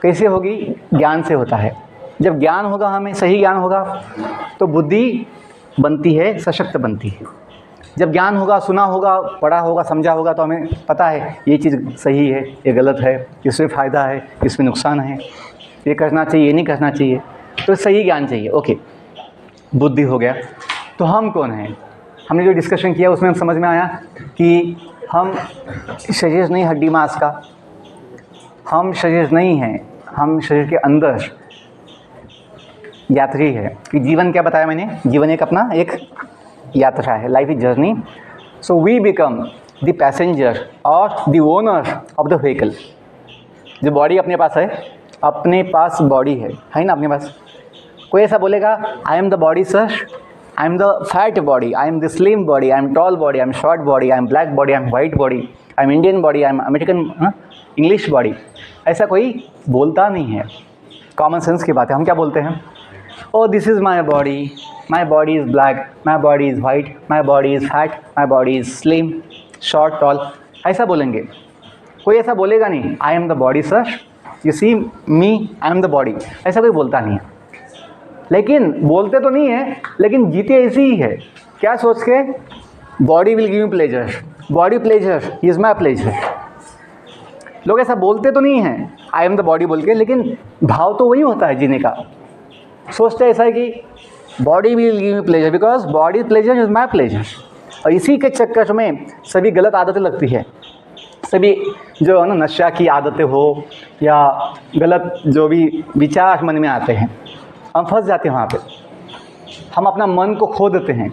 कैसे होगी? ज्ञान से होता है। जब ज्ञान होगा, हमें सही ज्ञान होगा, तो बुद्धि बनती है, सशक्त बनती है। जब ज्ञान होगा, सुना होगा, पढ़ा होगा, समझा होगा, तो हमें पता है ये चीज़ सही है, ये गलत है, इसमें फ़ायदा है, इसमें नुकसान है, ये करना चाहिए, ये नहीं करना चाहिए। तो सही ज्ञान चाहिए। ओके, बुद्धि हो गया। तो हम कौन हैं? हमने जो डिस्कशन किया उसमें समझ में आया कि हम शरीर नहीं, हड्डी मांस का। हम शरीर नहीं हैं, हम शरीर के अंदर यात्री है। कि जीवन क्या बताया मैंने? जीवन एक अपना एक यात्रा है, life is journey. So we become the passenger और the owner of the vehicle. जो बॉडी अपने पास है, अपने पास बॉडी है ना अपने पास। कोई ऐसा बोलेगा आई am the body sir, I am the fat body, I am the slim body, I am tall body, I am short body, I am black body, I am white body, I am Indian body, I am American English body. ऐसा कोई बोलता नहीं है। Common sense की बात है। हम क्या बोलते हैं? Oh this is my body is black, my body is white, my body is fat, my body is slim, short, tall. ऐसा बोलेंगे। कोई ऐसा बोलेगा नहीं I am the body sir, you see me, I am the body. ऐसा कोई बोलता नहीं है। लेकिन बोलते तो नहीं है, लेकिन जीते ऐसी ही है। क्या सोच के? Body will give you pleasure, body pleasure is my pleasure. लोग ऐसा बोलते तो नहीं हैं आई एम द बॉडी बोल के, लेकिन भाव तो वही होता है जीने का। सोचते ऐसा है कि body will give you pleasure because body pleasure is my pleasure. और इसी के चक्कर में सभी गलत आदतें लगती है। सभी जो है ना नशा की आदतें हो या गलत जो भी विचार मन में आते हैं, हम फंस जाते हैं वहाँ पे। हम अपना मन को खो देते हैं।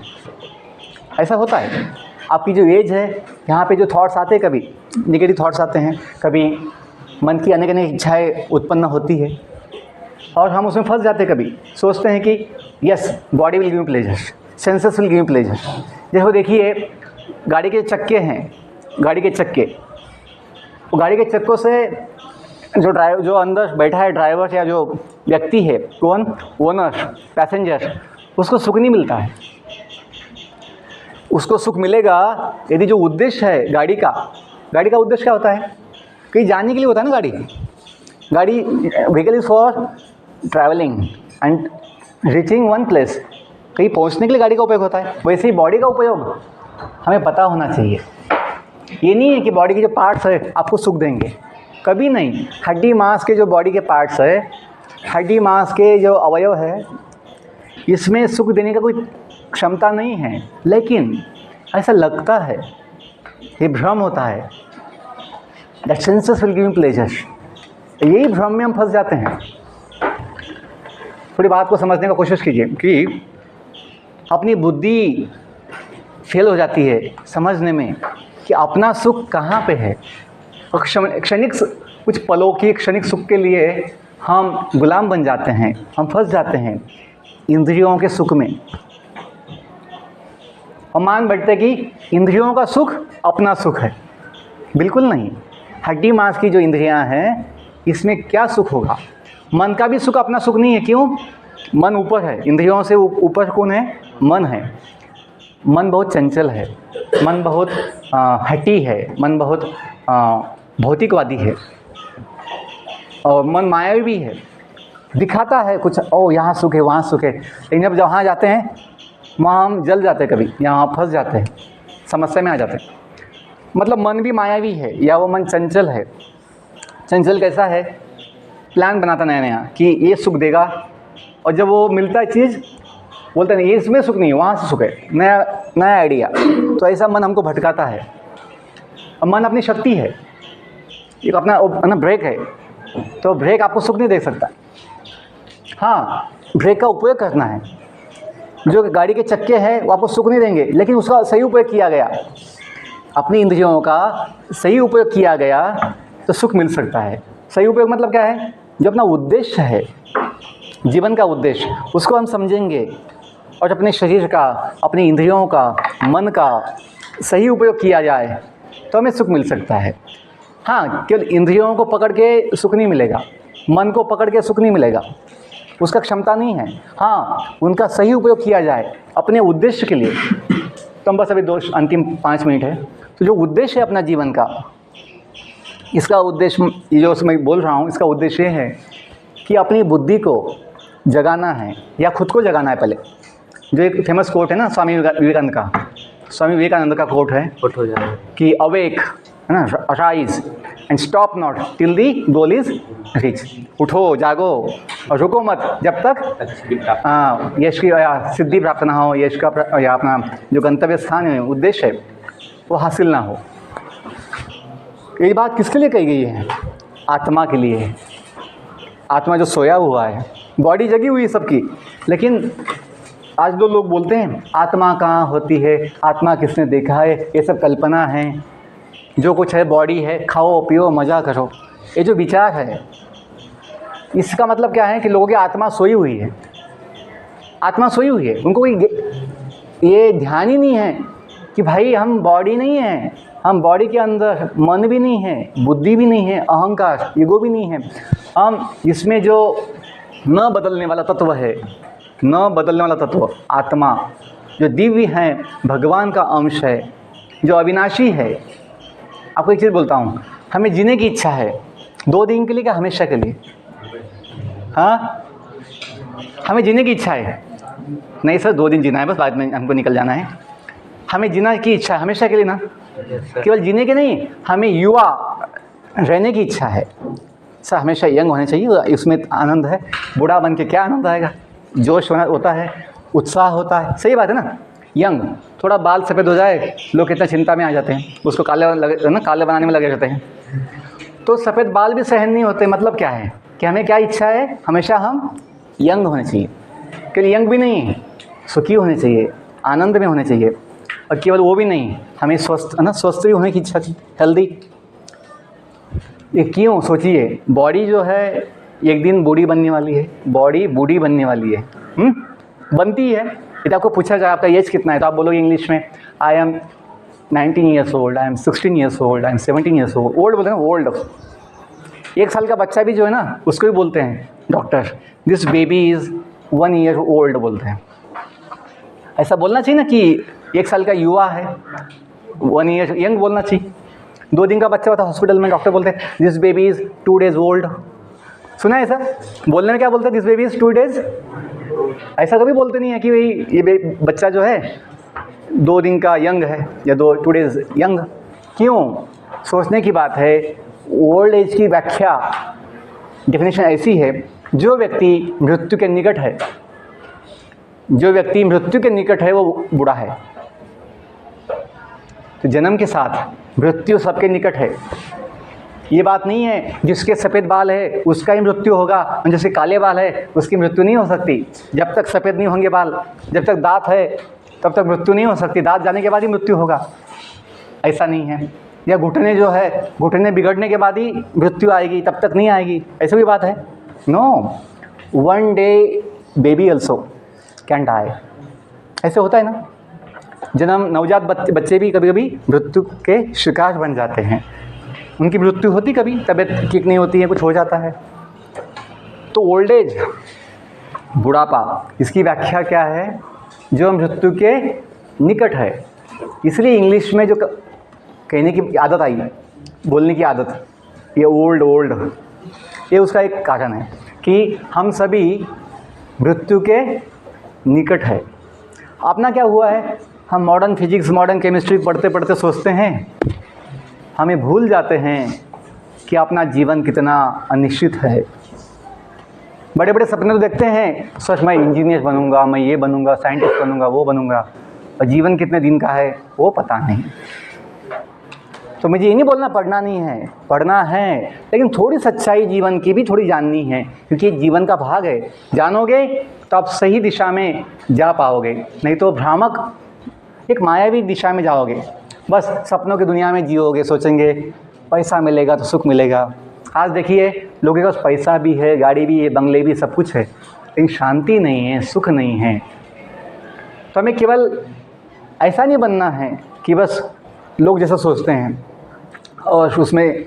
ऐसा होता है। आपकी जो एज है, यहाँ पे जो थॉट्स आते हैं, कभी नेगेटिव थॉट्स आते हैं, कभी मन की अनेक अनेक इच्छाएँ उत्पन्न होती है और हम उसमें फंस जाते हैं। कभी सोचते हैं कि yes body will give me pleasure, senses will give me pleasure. जैसे देखिए गाड़ी के चक्के हैं, गाड़ी के चक्के, वो गाड़ी के चक्कों से जो अंदर बैठा है ड्राइवर या जो व्यक्ति है, कौन? ओनर, पैसेंजर, उसको सुख नहीं मिलता है। उसको सुख मिलेगा यदि जो उद्देश्य है गाड़ी का उद्देश्य क्या होता है? कहीं जाने के लिए होता है ना। गाड़ी vehicle is for travelling and reaching one place. कहीं पहुंचने के लिए गाड़ी का उपयोग होता है। वैसे ही बॉडी का उपयोग हमें पता होना चाहिए। ये नहीं है कि बॉडी के जो पार्ट्स है आपको सुख देंगे, कभी नहीं। हड्डी मांस के जो बॉडी के पार्ट्स है, हड्डी मांस के जो अवयव है, इसमें सुख देने का कोई क्षमता नहीं है। लेकिन ऐसा लगता है ये भ्रम होता है। That senses will give me pleasure. यही भ्रम में हम फंस जाते हैं। थोड़ी बात को समझने का कोशिश कीजिए कि अपनी बुद्धि फेल हो जाती है समझने में कि अपना सुख कहाँ पे है, और क्षणिक कुछ पलों की क्षणिक सुख के लिए हम गुलाम बन जाते हैं, हम फंस जाते हैं इंद्रियों के सुख में, और मान बैठते कि इंद्रियों का सुख अपना सुख है। बिल्कुल नहीं। हड्डी मांस की जो इंद्रियां हैं, इसमें क्या सुख होगा? मन का भी सुख अपना सुख नहीं है। क्यों? मन ऊपर है, इंद्रियों से ऊपर कौन है? मन है। मन बहुत चंचल है, मन बहुत हठी है, मन बहुत भौतिकवादी है, और मन मायावी भी है। दिखाता है कुछ, ओ यहाँ सुख है, वहाँ सुख है, लेकिन जब जहाँ जाते हैं वहाँ हम जल जाते हैं, कभी यहाँ फंस जाते हैं, समस्या में आ जाते हैं। मतलब मन भी मायावी है, या वो मन चंचल है। चंचल कैसा है? प्लान बनाता नया नया कि ये सुख देगा, और जब वो मिलता है चीज़ बोलता नहीं ये इसमें सुख नहीं है, वहाँ से सुख है, नया नया आइडिया। तो ऐसा मन हमको भटकाता है। अब मन अपनी शक्ति है, एक अपना ना ब्रेक है, तो ब्रेक आपको सुख नहीं दे सकता। हाँ, ब्रेक का उपयोग करना है। जो गाड़ी के चक्के हैं वो आपको सुख नहीं देंगे, लेकिन उसका सही उपयोग किया गया, अपनी इंद्रियों का सही उपयोग किया गया तो सुख मिल सकता है। सही उपयोग मतलब क्या है? जो अपना उद्देश्य है, जीवन का उद्देश्य, उसको हम समझेंगे और अपने शरीर का, अपनी इंद्रियों का, मन का सही उपयोग किया जाए तो हमें सुख मिल सकता है। हाँ, केवल इंद्रियों को पकड़ के सुख नहीं मिलेगा, मन को पकड़ के सुख नहीं मिलेगा, उसका क्षमता नहीं है। हाँ, उनका सही उपयोग किया जाए अपने उद्देश्य के लिए। तो हम बस अभी अंतिम 5 मिनट है। तो जो उद्देश्य है अपना जीवन का, इसका उद्देश्य, ये जो मैं बोल रहा हूँ, इसका उद्देश्य ये है कि अपनी बुद्धि को जगाना है, या खुद को जगाना है। पहले जो एक फेमस कोट है ना स्वामी विवेकानंद का, स्वामी विवेकानंद का कोट है कि अवेक, है ना, arise and stop not till the goal is reach. उठो, जागो और रुको मत जब तक यश की सिद्धि प्राप्त ना हो, यश का या अपना जो गंतव्य स्थान है, उद्देश्य है, वो हासिल ना हो। ये बात किसके लिए कही गई है? आत्मा के लिए है। आत्मा जो सोया हुआ है, बॉडी जगी हुई है सबकी, लेकिन आज दो लोग बोलते हैं आत्मा कहाँ होती है, आत्मा किसने देखा है, ये सब कल्पना है, जो कुछ है बॉडी है, खाओ पियो मज़ा करो। ये जो विचार है, इसका मतलब क्या है कि लोगों की आत्मा सोई हुई है। आत्मा सोई हुई है, उनको कोई ये ध्यान ही नहीं है कि भाई हम बॉडी नहीं है, हम बॉडी के अंदर मन भी नहीं है, बुद्धि भी नहीं है, अहंकार, ईगो भी नहीं है। हम इसमें जो न बदलने वाला तत्व है, न बदलने वाला तत्व आत्मा, जो दिव्य है, भगवान का अंश है, जो अविनाशी है। आपको एक चीज़ बोलता हूँ, हमें जीने की इच्छा है 2 दिन के लिए, क्या हमेशा के लिए? हाँ, हमें जीने की इच्छा है। नहीं सर, 2 दिन जीना है बस, बाद में हमको निकल जाना है। हमें जीना की इच्छा है हमेशा के लिए ना, केवल जीने के नहीं, हमें युवा रहने की इच्छा है। सर हमेशा यंग होने चाहिए, उसमें आनंद है। बूढ़ा बन के क्या आनंद आएगा? जोश होता है, उत्साह होता है, सही बात है ना। यंग, थोड़ा बाल सफ़ेद हो जाए लोग कितना चिंता में आ जाते हैं, उसको काले बनाने में लगे रहते हैं। तो सफ़ेद बाल भी सहन नहीं होते। मतलब क्या है कि हमें क्या इच्छा है? हमेशा हम यंग होने चाहिए। केवल यंग भी नहीं, सुखी होने चाहिए, आनंद में होने चाहिए, और केवल वो भी नहीं, हमें स्वस्थ, है ना, स्वस्थ भी होने की इच्छा थी, हेल्दी। ये क्यों? सोचिए, बॉडी जो है एक दिन बूढ़ी बनने वाली है, बॉडी बूढ़ी बनने वाली है, बनती है। यदि आपको पूछा जाए आपका एज कितना है, तो आप बोलोगे इंग्लिश में I am 19 years old, I am 16 years old, I am 17 years old. Old बोलते हैं ना, ओल्ड। 1 साल का बच्चा भी जो है ना, उसको भी बोलते हैं doctor, this baby is 1 year old बोलते हैं। ऐसा बोलना चाहिए ना कि 1 साल का युवा है, 1 ईयर यंग बोलना चाहिए। 2 दिन का बच्चा होता है हॉस्पिटल में, डॉक्टर बोलते हैं this baby is 2 days old. सुना है ऐसा? बोलने में क्या बोलते हैं? This baby is 2 days. ऐसा कभी बोलते नहीं है कि भाई ये बच्चा जो है 2 दिन का यंग है, या 2 डेज यंग। क्यों? सोचने की बात है। ओल्ड एज की व्याख्या, डेफिनेशन ऐसी है, जो व्यक्ति मृत्यु के निकट है, जो व्यक्ति मृत्यु के निकट है वो बूढ़ा है। तो जन्म के साथ मृत्यु सबके निकट है। ये बात नहीं है जिसके सफ़ेद बाल है उसका ही मृत्यु होगा और जिसके काले बाल है उसकी मृत्यु नहीं हो सकती। जब तक सफ़ेद नहीं होंगे बाल, जब तक दांत है तब तक मृत्यु नहीं हो सकती। दांत जाने के बाद ही मृत्यु होगा, ऐसा नहीं है। या घुटने जो है, घुटने बिगड़ने के बाद ही मृत्यु आएगी, तब तक नहीं आएगी, ऐसी भी बात है? No, one day baby also can die. ऐसे होता है ना, जन्म नवजात बच्चे भी कभी कभी मृत्यु के शिकार बन जाते हैं। उनकी मृत्यु होती, कभी तबीयत ठीक नहीं होती है, कुछ हो जाता है। तो ओल्ड एज, बुढ़ापा, इसकी व्याख्या क्या है? जो मृत्यु के निकट है। इसलिए इंग्लिश में जो कहने की आदत आई, बोलने की आदत, ये ओल्ड, ये उसका एक कारण है कि हम सभी मृत्यु के निकट है। अपना क्या हुआ है, हम मॉडर्न फिजिक्स, मॉडर्न केमिस्ट्री पढ़ते पढ़ते सोचते हैं, हमें भूल जाते हैं कि अपना जीवन कितना अनिश्चित है। बड़े बड़े सपने तो देखते हैं, सोच मैं इंजीनियर बनूंगा, मैं ये बनूंगा, साइंटिस्ट बनूंगा, वो बनूंगा, और जीवन कितने दिन का है वो पता नहीं। तो मुझे ये नहीं बोलना पढ़ना नहीं है, पढ़ना है, लेकिन थोड़ी सच्चाई जीवन की भी थोड़ी जाननी है, क्योंकि जीवन का भाग है। जानोगे तो आप सही दिशा में जा पाओगे, नहीं तो भ्रामक एक मायावी दिशा में जाओगे। बस सपनों की दुनिया में जियोगे, सोचेंगे पैसा मिलेगा तो सुख मिलेगा। आज देखिए लोगों के पास पैसा भी है, गाड़ी भी है, बंगले भी, सब कुछ है, लेकिन शांति नहीं है, सुख नहीं है। तो हमें केवल ऐसा नहीं बनना है कि बस लोग जैसा सोचते हैं और उसमें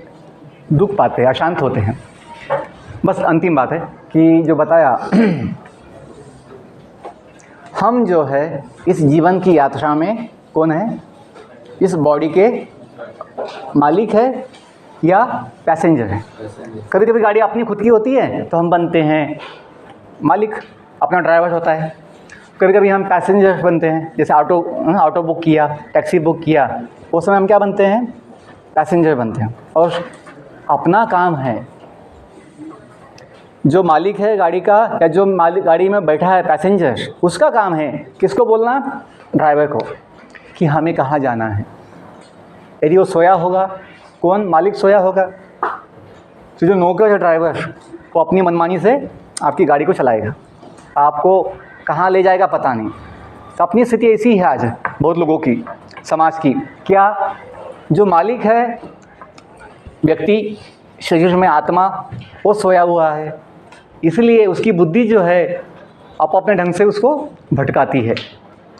दुख पाते हैं, अशांत होते हैं। बस अंतिम बात है कि जो बताया हम जो है इस जीवन की यात्रा में कौन है? इस बॉडी के मालिक है या पैसेंजर है? कभी कभी गाड़ी अपनी खुद की होती है तो हम बनते हैं मालिक, अपना ड्राइवर होता है। कभी कभी हम पैसेंजर बनते हैं, जैसे ऑटो बुक किया, टैक्सी बुक किया, उस समय हम क्या बनते हैं? पैसेंजर बनते हैं। और अपना काम है, जो मालिक है गाड़ी का या जो मालिक गाड़ी में बैठा है पैसेंजर, उसका काम है किसको बोलना? ड्राइवर को, कि हमें कहाँ जाना है। यदि वो सोया होगा, कौन? मालिक सोया होगा, तो जो नौकर है ड्राइवर, वो अपनी मनमानी से आपकी गाड़ी को चलाएगा, आपको कहाँ ले जाएगा पता नहीं। तो अपनी स्थिति ऐसी है आज बहुत लोगों की, समाज की। क्या? जो मालिक है व्यक्ति, शरीर में आत्मा, वो सोया हुआ है, इसलिए उसकी बुद्धि जो है अपने ढंग से उसको भटकाती है।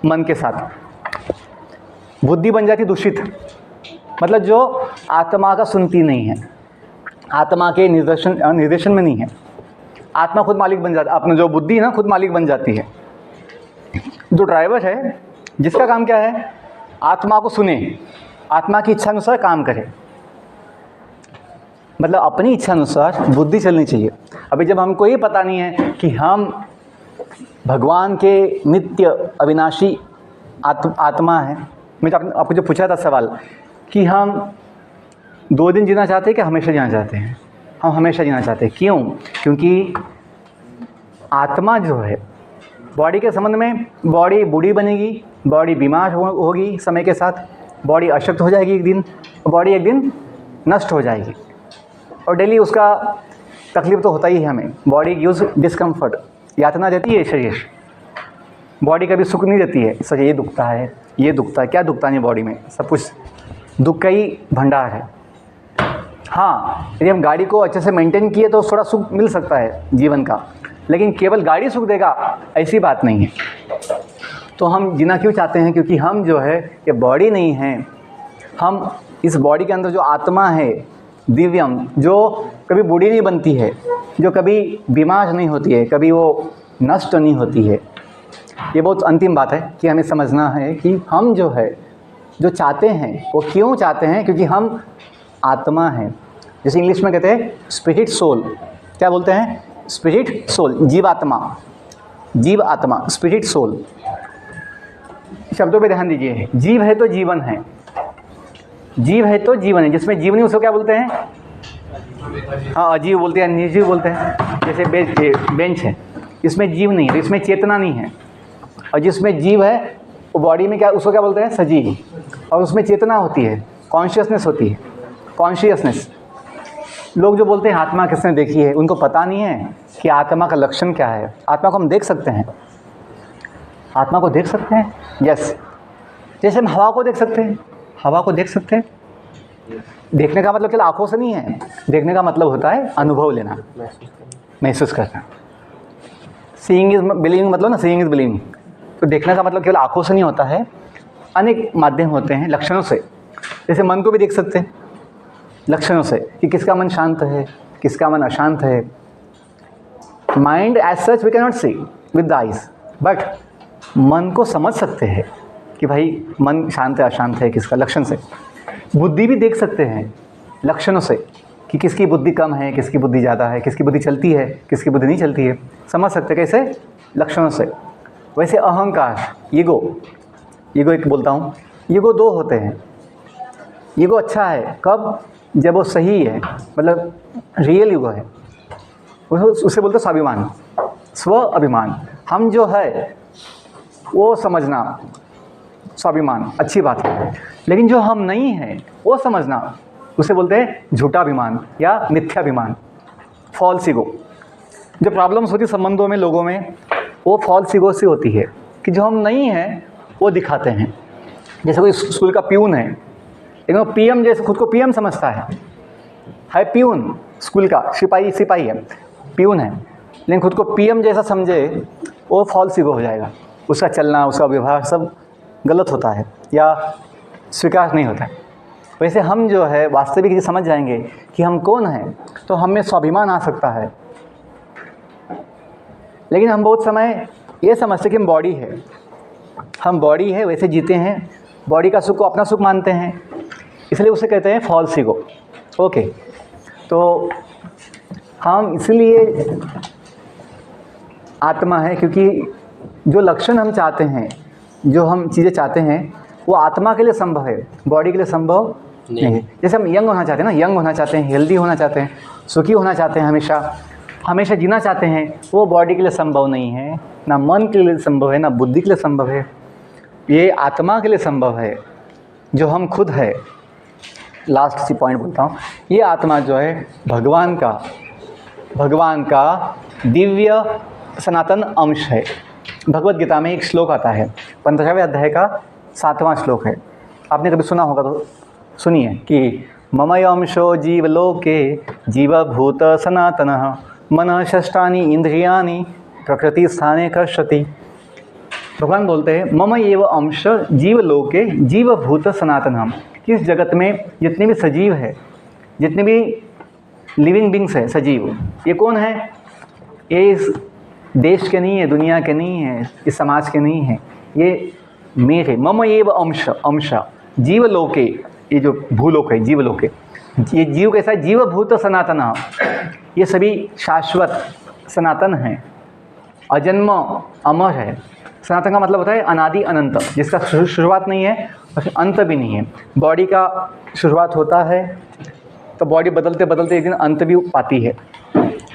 मन के साथ बुद्धि बन जाती दूषित, मतलब जो आत्मा का सुनती नहीं है, आत्मा के निर्देशन में नहीं है। आत्मा खुद मालिक बन जाता, अपना जो बुद्धि है ना खुद मालिक बन जाती है। जो ड्राइवर है जिसका काम क्या है? आत्मा को सुने, आत्मा की इच्छा अनुसार काम करे, मतलब अपनी इच्छा अनुसार बुद्धि चलनी चाहिए। अभी जब हमको ये पता नहीं है कि हम भगवान के नित्य अविनाशी आत्मा है। मैं आपको जो पूछा था सवाल कि हम 2 दिन जीना चाहते हैं कि हमेशा जीना चाहते हैं? हम हमेशा जीना चाहते हैं। क्यों? क्योंकि आत्मा जो है बॉडी के संबंध में, बॉडी बूढ़ी बनेगी, बॉडी बीमार होगी समय के साथ, बॉडी अशक्त हो जाएगी एक दिन, बॉडी एक दिन नष्ट हो जाएगी, और डेली उसका तकलीफ तो होता ही है हमें। बॉडी यूज डिस्कम्फर्ट, यातना देती है शरीर, बॉडी कभी सुख नहीं देती है। सच ये दुखता है, ये दुखता है, क्या दुखता नहीं बॉडी में? सब कुछ दुख का ही भंडार है। हाँ, यदि हम गाड़ी को अच्छे से मेंटेन किए तो थोड़ा सुख मिल सकता है जीवन का, लेकिन केवल गाड़ी सुख देगा ऐसी बात नहीं है। तो हम जीना क्यों चाहते हैं? क्योंकि हम जो है ये बॉडी नहीं है, हम इस बॉडी के अंदर जो आत्मा है दिव्यम, जो कभी बूढ़ी नहीं बनती है, जो कभी बीमार नहीं होती है, कभी वो नष्ट नहीं होती है। ये बहुत अंतिम बात है कि हमें समझना है कि हम जो है जो चाहते हैं वो क्यों चाहते हैं? क्योंकि हम आत्मा हैं। जैसे इंग्लिश में कहते हैं स्पिरिट सोल, क्या बोलते हैं? स्पिरिट सोल, जीवात्मा, जीव आत्मा, स्पिरिट सोल। शब्दों पे ध्यान दीजिए। जीव है तो जीवन है, जीव है तो जीवन है। जिसमें जीव नहीं उसको क्या बोलते हैं? हाँ, अजीव बोलते हैं, निर्जीव बोलते हैं। जैसे बेंच है, इसमें जीव नहीं है, इसमें चेतना नहीं है। और जिसमें जीव है वो बॉडी में क्या, उसको क्या बोलते हैं? सजीव। और उसमें चेतना होती है, कॉन्शियसनेस होती है। कॉन्शियसनेस, लोग जो बोलते हैं आत्मा किसने देखी है, उनको पता नहीं है कि आत्मा का लक्षण क्या है। आत्मा को हम देख सकते हैं, आत्मा को देख सकते हैं, यस। जैसे हम हवा को देख सकते हैं, हवा को देख सकते हैं। देखने का मतलब केवल आँखों से नहीं है, देखने का मतलब होता है अनुभव लेना, महसूस करना। सीइंग इज बिलीविंग, मतलब ना सीइंग इज बिलीविंग। तो देखने का मतलब केवल आँखों से नहीं होता है, अनेक माध्यम होते हैं, लक्षणों से। जैसे मन को भी देख सकते हैं लक्षणों से कि किसका मन शांत है, किसका मन अशांत है। Mind as such we cannot see with the eyes, but मन को समझ सकते हैं कि भाई मन शांत है अशांत है किसका, लक्षण से। बुद्धि भी देख सकते हैं लक्षणों से कि किसकी बुद्धि कम है, किसकी बुद्धि ज़्यादा है, किसकी बुद्धि चलती है, किसकी बुद्धि नहीं चलती है। समझ सकते कैसे, लक्षणों से। वैसे अहंकार, ईगो, ईगो एक बोलता हूँ, ईगो दो होते हैं। ईगो अच्छा है कब, जब वो सही है, मतलब रियल ईगो है, उसे बोलते स्वाभिमान, स्व अभिमान। हम जो है वो समझना स्वाभिमान, अच्छी बात है। लेकिन जो हम नहीं हैं वो समझना, उसे बोलते हैं झूठाभिमान या मिथ्याभिमान, फॉल्स ईगो। जो प्रॉब्लम्स होती संबंधों में, लोगों में, वो फॉल्स ईगो से होती है कि जो हम नहीं हैं वो दिखाते हैं। जैसे कोई स्कूल का प्यून है, लेकिन वो पीएम जैसे खुद को पीएम समझता है प्यून, स्कूल का सिपाही है, प्यून है, लेकिन खुद को पीएम जैसा समझे, वो फॉल्स ईगो हो जाएगा। उसका चलना, उसका व्यवहार सब गलत होता है या स्वीकार नहीं होता है। वैसे हम जो है वास्तविक ये समझ जाएंगे कि हम कौन हैं, तो हम में स्वाभिमान आ सकता है। लेकिन हम बहुत समय ये समझते कि हम बॉडी है, हम बॉडी है, वैसे जीते हैं, बॉडी का सुख को अपना सुख मानते हैं, इसलिए उसे कहते हैं फॉल्स ईगो। ओके, तो हम इसलिए आत्मा है क्योंकि जो लक्षण हम चाहते हैं, जो हम चीज़ें चाहते हैं, वो आत्मा के लिए संभव है, बॉडी के लिए संभव नहीं है। जैसे हम यंग होना चाहते हैं ना, यंग होना चाहते हैं, हेल्दी होना चाहते हैं, सुखी होना चाहते हैं, हमेशा जीना चाहते हैं, वो बॉडी के लिए संभव नहीं है, ना मन के लिए संभव है, ना बुद्धि के लिए संभव है। ये आत्मा के लिए संभव है, जो हम खुद है। लास्ट सी पॉइंट बोलता हूँ, ये आत्मा जो है भगवान का दिव्य सनातन अंश है। भगवत गीता में एक श्लोक आता है, 15वें अध्याय का 7वां श्लोक है, आपने कभी सुना होगा तो सुनिए कि ममय अंशो जीवलोके जीवभूत सनातनः मनः षष्ठानि इंद्रियाणि प्रकृति स्थाने कर्षति। भगवान बोलते हैं मम एव अंश जीवलोके जीवभूत सनातनः, कि इस जगत में जितने भी सजीव है, जितने भी लिविंग बींग्स है सजीव, ये कौन है? ये इस देश के नहीं है, दुनिया के नहीं है, इस समाज के नहीं है, ये मेरे मम एव अंश जीवलोके, ये जो भूलोक है जीवलोके, ये जीव कैसा है? जीवभूत सनातन, ये सभी शाश्वत सनातन हैं, अजन्म अमर है। सनातन का मतलब होता है अनादि अनंत, जिसका शुरुआत नहीं है और अंत भी नहीं है। बॉडी का शुरुआत होता है तो बॉडी बदलते बदलते एक दिन अंत भी पाती है।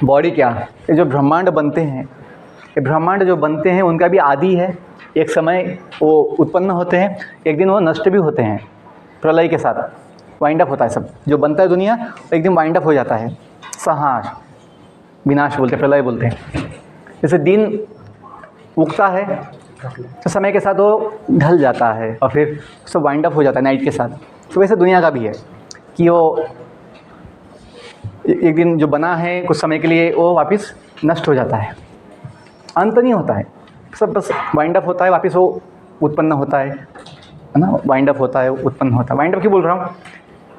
बॉडी क्या है? ये जो ब्रह्मांड बनते हैं, ये ब्रह्मांड जो बनते हैं उनका भी आदि है। एक समय वो उत्पन्न होते हैं, एक दिन वो नष्ट भी होते हैं, प्रलय के साथ वाइंड अप होता है। सब जो बनता है दुनिया एक दिन वाइंड अप हो जाता है, संहार, विनाश बोलते हैं, प्रलय बोलते हैं। जैसे दिन उगता है तो समय के साथ वो ढल जाता है और फिर सब वाइंड अप हो जाता है नाइट के साथ। तो वैसे दुनिया का भी है कि वो एक दिन जो बना है कुछ समय के लिए वो वापस नष्ट हो जाता है, अंत नहीं होता है, सब बस वाइंड अप होता है, वापस वो उत्पन्न होता है ना, वाइंड अप होता है, उत्पन्न होता है। वाइंड अप क्यों बोल रहा हूँ?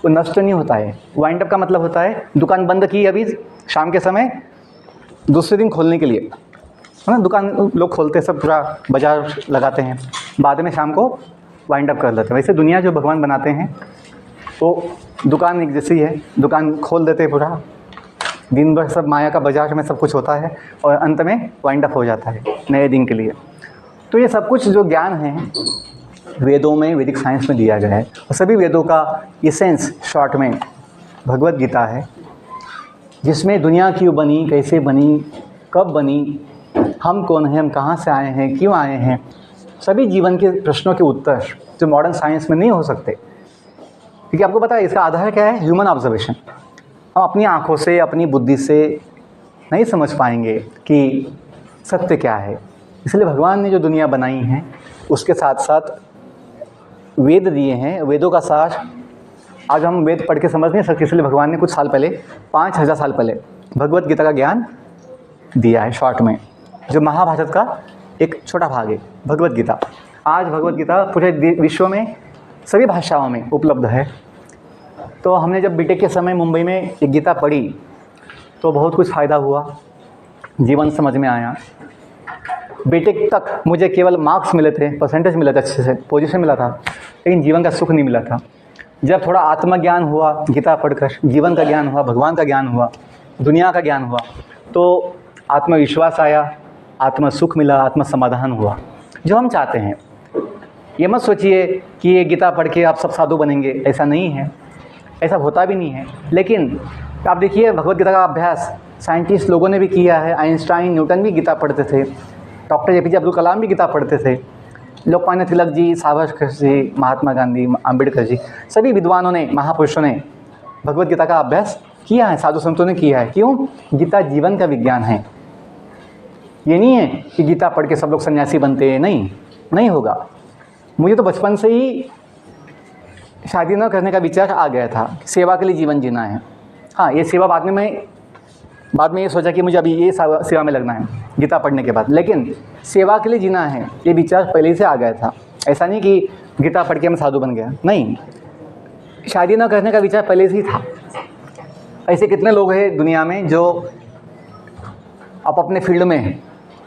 वो नष्ट नहीं होता है। वाइंड अप का मतलब होता है दुकान बंद की अभी शाम के समय, दूसरे दिन खोलने के लिए, है ना, दुकान लोग खोलते हैं, सब पूरा बाजार लगाते हैं, बाद में शाम को वाइंड अप कर लेते हैं। वैसे दुनिया जो भगवान बनाते हैं वो दुकान एक जैसी है, दुकान खोल देते हैं पूरा, दिन भर सब माया का बाजार में सब कुछ होता है और अंत में वाइंड अप हो जाता है नए दिन के लिए। तो ये सब कुछ जो ज्ञान है वेदों में, वैदिक साइंस में दिया गया है, और सभी वेदों का एसेंस शॉर्ट में भगवत गीता है, जिसमें दुनिया क्यों बनी, कैसे बनी, कब बनी, हम कौन हैं, हम कहाँ से आए हैं, क्यों आए हैं, सभी जीवन के प्रश्नों के उत्तर जो मॉडर्न साइंस में नहीं हो सकते। क्योंकि आपको पता है इसका आधार क्या है, ह्यूमन ऑब्जर्वेशन। हम अपनी आँखों से, अपनी बुद्धि से नहीं समझ पाएंगे कि सत्य क्या है। इसलिए भगवान ने जो दुनिया बनाई है उसके साथ साथ वेद दिए हैं, वेदों का सार आज हम वेद पढ़ के समझ नहीं सकते। इसलिए भगवान ने कुछ साल पहले, 5000 साल पहले भगवत गीता का ज्ञान दिया है शॉर्ट में, जो महाभारत का एक छोटा भाग है भगवत गीता। आज भगवत गीता पूरे विश्व में सभी भाषाओं में उपलब्ध है। तो हमने जब बीटेक के समय मुंबई में एक गीता पढ़ी तो बहुत कुछ फ़ायदा हुआ, जीवन समझ में आया। बीटेक तक मुझे केवल मार्क्स मिले थे, परसेंटेज मिला था, अच्छे से पोजीशन मिला था, लेकिन जीवन का सुख नहीं मिला था। जब थोड़ा आत्मज्ञान हुआ, गीता पढ़कर जीवन का ज्ञान हुआ, भगवान का ज्ञान हुआ, दुनिया का ज्ञान हुआ, तो आत्मविश्वास आया, आत्म सुख मिला, आत्म समाधान हुआ, जो हम चाहते हैं। ये मत सोचिए कि ये गीता पढ़ के आप सब साधु बनेंगे, ऐसा नहीं है, ऐसा होता भी नहीं है। लेकिन आप देखिए भगवत गीता का अभ्यास साइंटिस्ट लोगों ने भी किया है। आइंस्टाइन, न्यूटन भी गीता पढ़ते थे, डॉक्टर APJ अब्दुल कलाम भी गीता पढ़ते थे, लोकमान्य तिलक जी, सावरकर जी, महात्मा गांधी, अम्बेडकर जी, सभी विद्वानों ने, महापुरुषों ने भगवत गीता का अभ्यास किया है, साधु संतों ने किया है। क्यों? गीता जीवन का विज्ञान है। ये नहीं है कि गीता पढ़ के सब लोग सन्यासी बनते हैं, नहीं होगा। मुझे तो बचपन से ही शादी न करने का विचार आ गया था, सेवा के लिए जीवन जीना है। हाँ, ये सेवा बाद में ये सोचा कि मुझे अभी ये सेवा में लगना है गीता पढ़ने के बाद, लेकिन सेवा के लिए जीना है ये विचार पहले से आ गया था। ऐसा नहीं कि गीता पढ़ के मैं साधु बन गया, नहीं, शादी न करने का विचार पहले से ही था। ऐसे कितने लोग हैं दुनिया में जो अपने फील्ड में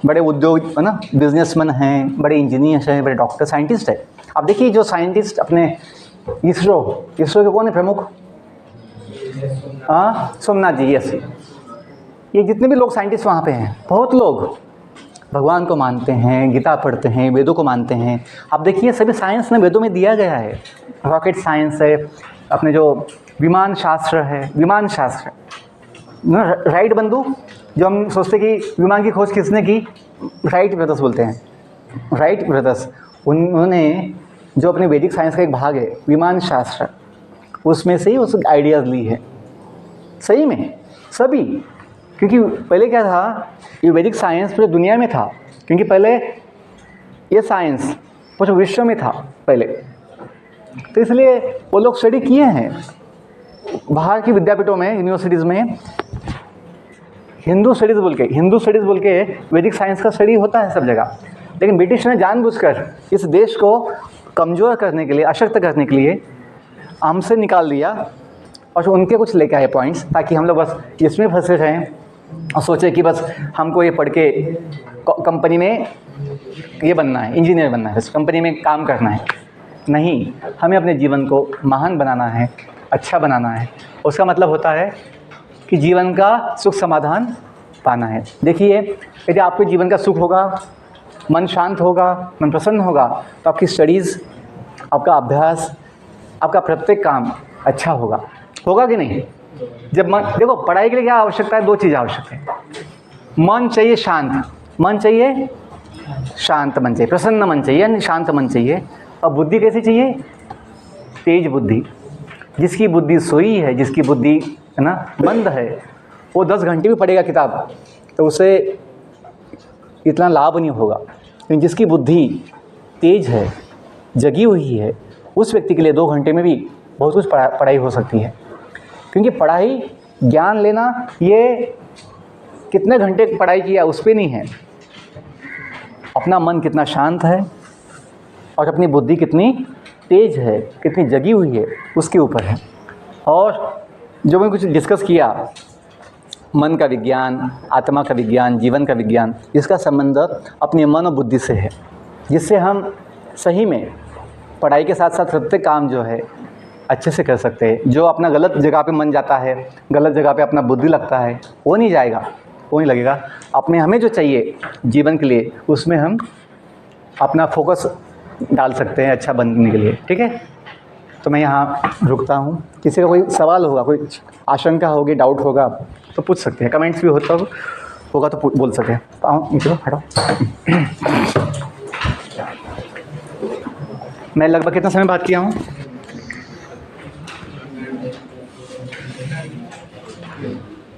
बड़े उद्योग है ना, बिजनेसमैन हैं, बड़े इंजीनियर्स हैं, बड़े डॉक्टर, साइंटिस्ट हैं। अब देखिए जो साइंटिस्ट अपने इसरो के कौन है प्रमुख? हाँ, सोमनाथ जी, यस। ये जितने भी लोग साइंटिस्ट वहाँ पे हैं, बहुत लोग भगवान को मानते हैं, गीता पढ़ते हैं, वेदों को मानते हैं। अब देखिए सभी साइंस ने वेदों में दिया गया है। रॉकेट साइंस है, अपने जो विमान शास्त्र है, विमान शास्त्र, राइट बंधु, जो हम सोचते कि विमान की खोज किसने की, राइट ब्रदर्स बोलते हैं, राइट ब्रदर्स। उन्होंने जो अपने वैदिक साइंस का एक भाग है विमान शास्त्र, उसमें से ही उस आइडियाज़ ली है सही में सभी। क्योंकि पहले क्या था, ये वैदिक साइंस पूरी दुनिया में था, क्योंकि पहले ये साइंस पूरे विश्व में था पहले, तो इसलिए वो लोग स्टडी किए हैं बाहर की विद्यापीठों में, यूनिवर्सिटीज़ में। हिंदू स्टडीज़ बोल के वैदिक साइंस का स्टडी होता है सब जगह। लेकिन ब्रिटिश ने जानबूझकर इस देश को कमज़ोर करने के लिए, अशक्त करने के लिए हमसे निकाल दिया और उनके कुछ लेके आए पॉइंट्स, ताकि हम लोग बस इसमें फंसे रहें और सोचे कि बस हमको ये पढ़ के कंपनी में ये बनना है, इंजीनियर बनना है, बस कंपनी में काम करना है। नहीं, हमें अपने जीवन को महान बनाना है, अच्छा बनाना है। उसका मतलब होता है कि जीवन का सुख समाधान पाना है। देखिए, यदि आपके जीवन का सुख होगा, मन शांत होगा, मन प्रसन्न होगा, तो आपकी स्टडीज़, आपका अभ्यास, आपका प्रत्येक काम अच्छा होगा कि नहीं? जब मन, देखो पढ़ाई के लिए क्या आवश्यकता है, दो चीज़ आवश्यक है। मन चाहिए शांत, मन चाहिए शांत, मन चाहिए प्रसन्न, मन चाहिए यानी शांत मन चाहिए। और बुद्धि कैसी चाहिए? तेज बुद्धि। जिसकी बुद्धि सोई है, जिसकी बुद्धि है ना मंद है, वो 10 घंटे भी पढ़ेगा किताब तो उसे इतना लाभ नहीं होगा। लेकिन जिसकी बुद्धि तेज है, जगी हुई है, उस व्यक्ति के लिए 2 घंटे में भी बहुत कुछ पढ़ाई हो सकती है। क्योंकि पढ़ाई, ज्ञान लेना, ये कितने घंटे पढ़ाई किया उस पर नहीं है, अपना मन कितना शांत है और अपनी बुद्धि कितनी तेज है, कितनी जगी हुई है, उसके ऊपर है। और जो मैं कुछ डिस्कस किया, मन का विज्ञान, आत्मा का विज्ञान, जीवन का विज्ञान, इसका संबंध अपने मन और बुद्धि से है, जिससे हम सही में पढ़ाई के साथ साथ प्रत्येक काम जो है अच्छे से कर सकते हैं। जो अपना गलत जगह पे मन जाता है, गलत जगह पे अपना बुद्धि लगता है, वो नहीं जाएगा, वो नहीं लगेगा। अपने हमें जो चाहिए जीवन के लिए, उसमें हम अपना फोकस डाल सकते हैं अच्छा बनने के लिए। ठीक है, तो मैं यहाँ रुकता हूँ। किसी का कोई सवाल होगा, कोई आशंका होगी, डाउट होगा तो पूछ सकते हैं, कमेंट्स भी होगा तो बोल सकते हैं। तो आओ, निकलो, हटो। मैं लगभग कितना समय बात किया हूँ?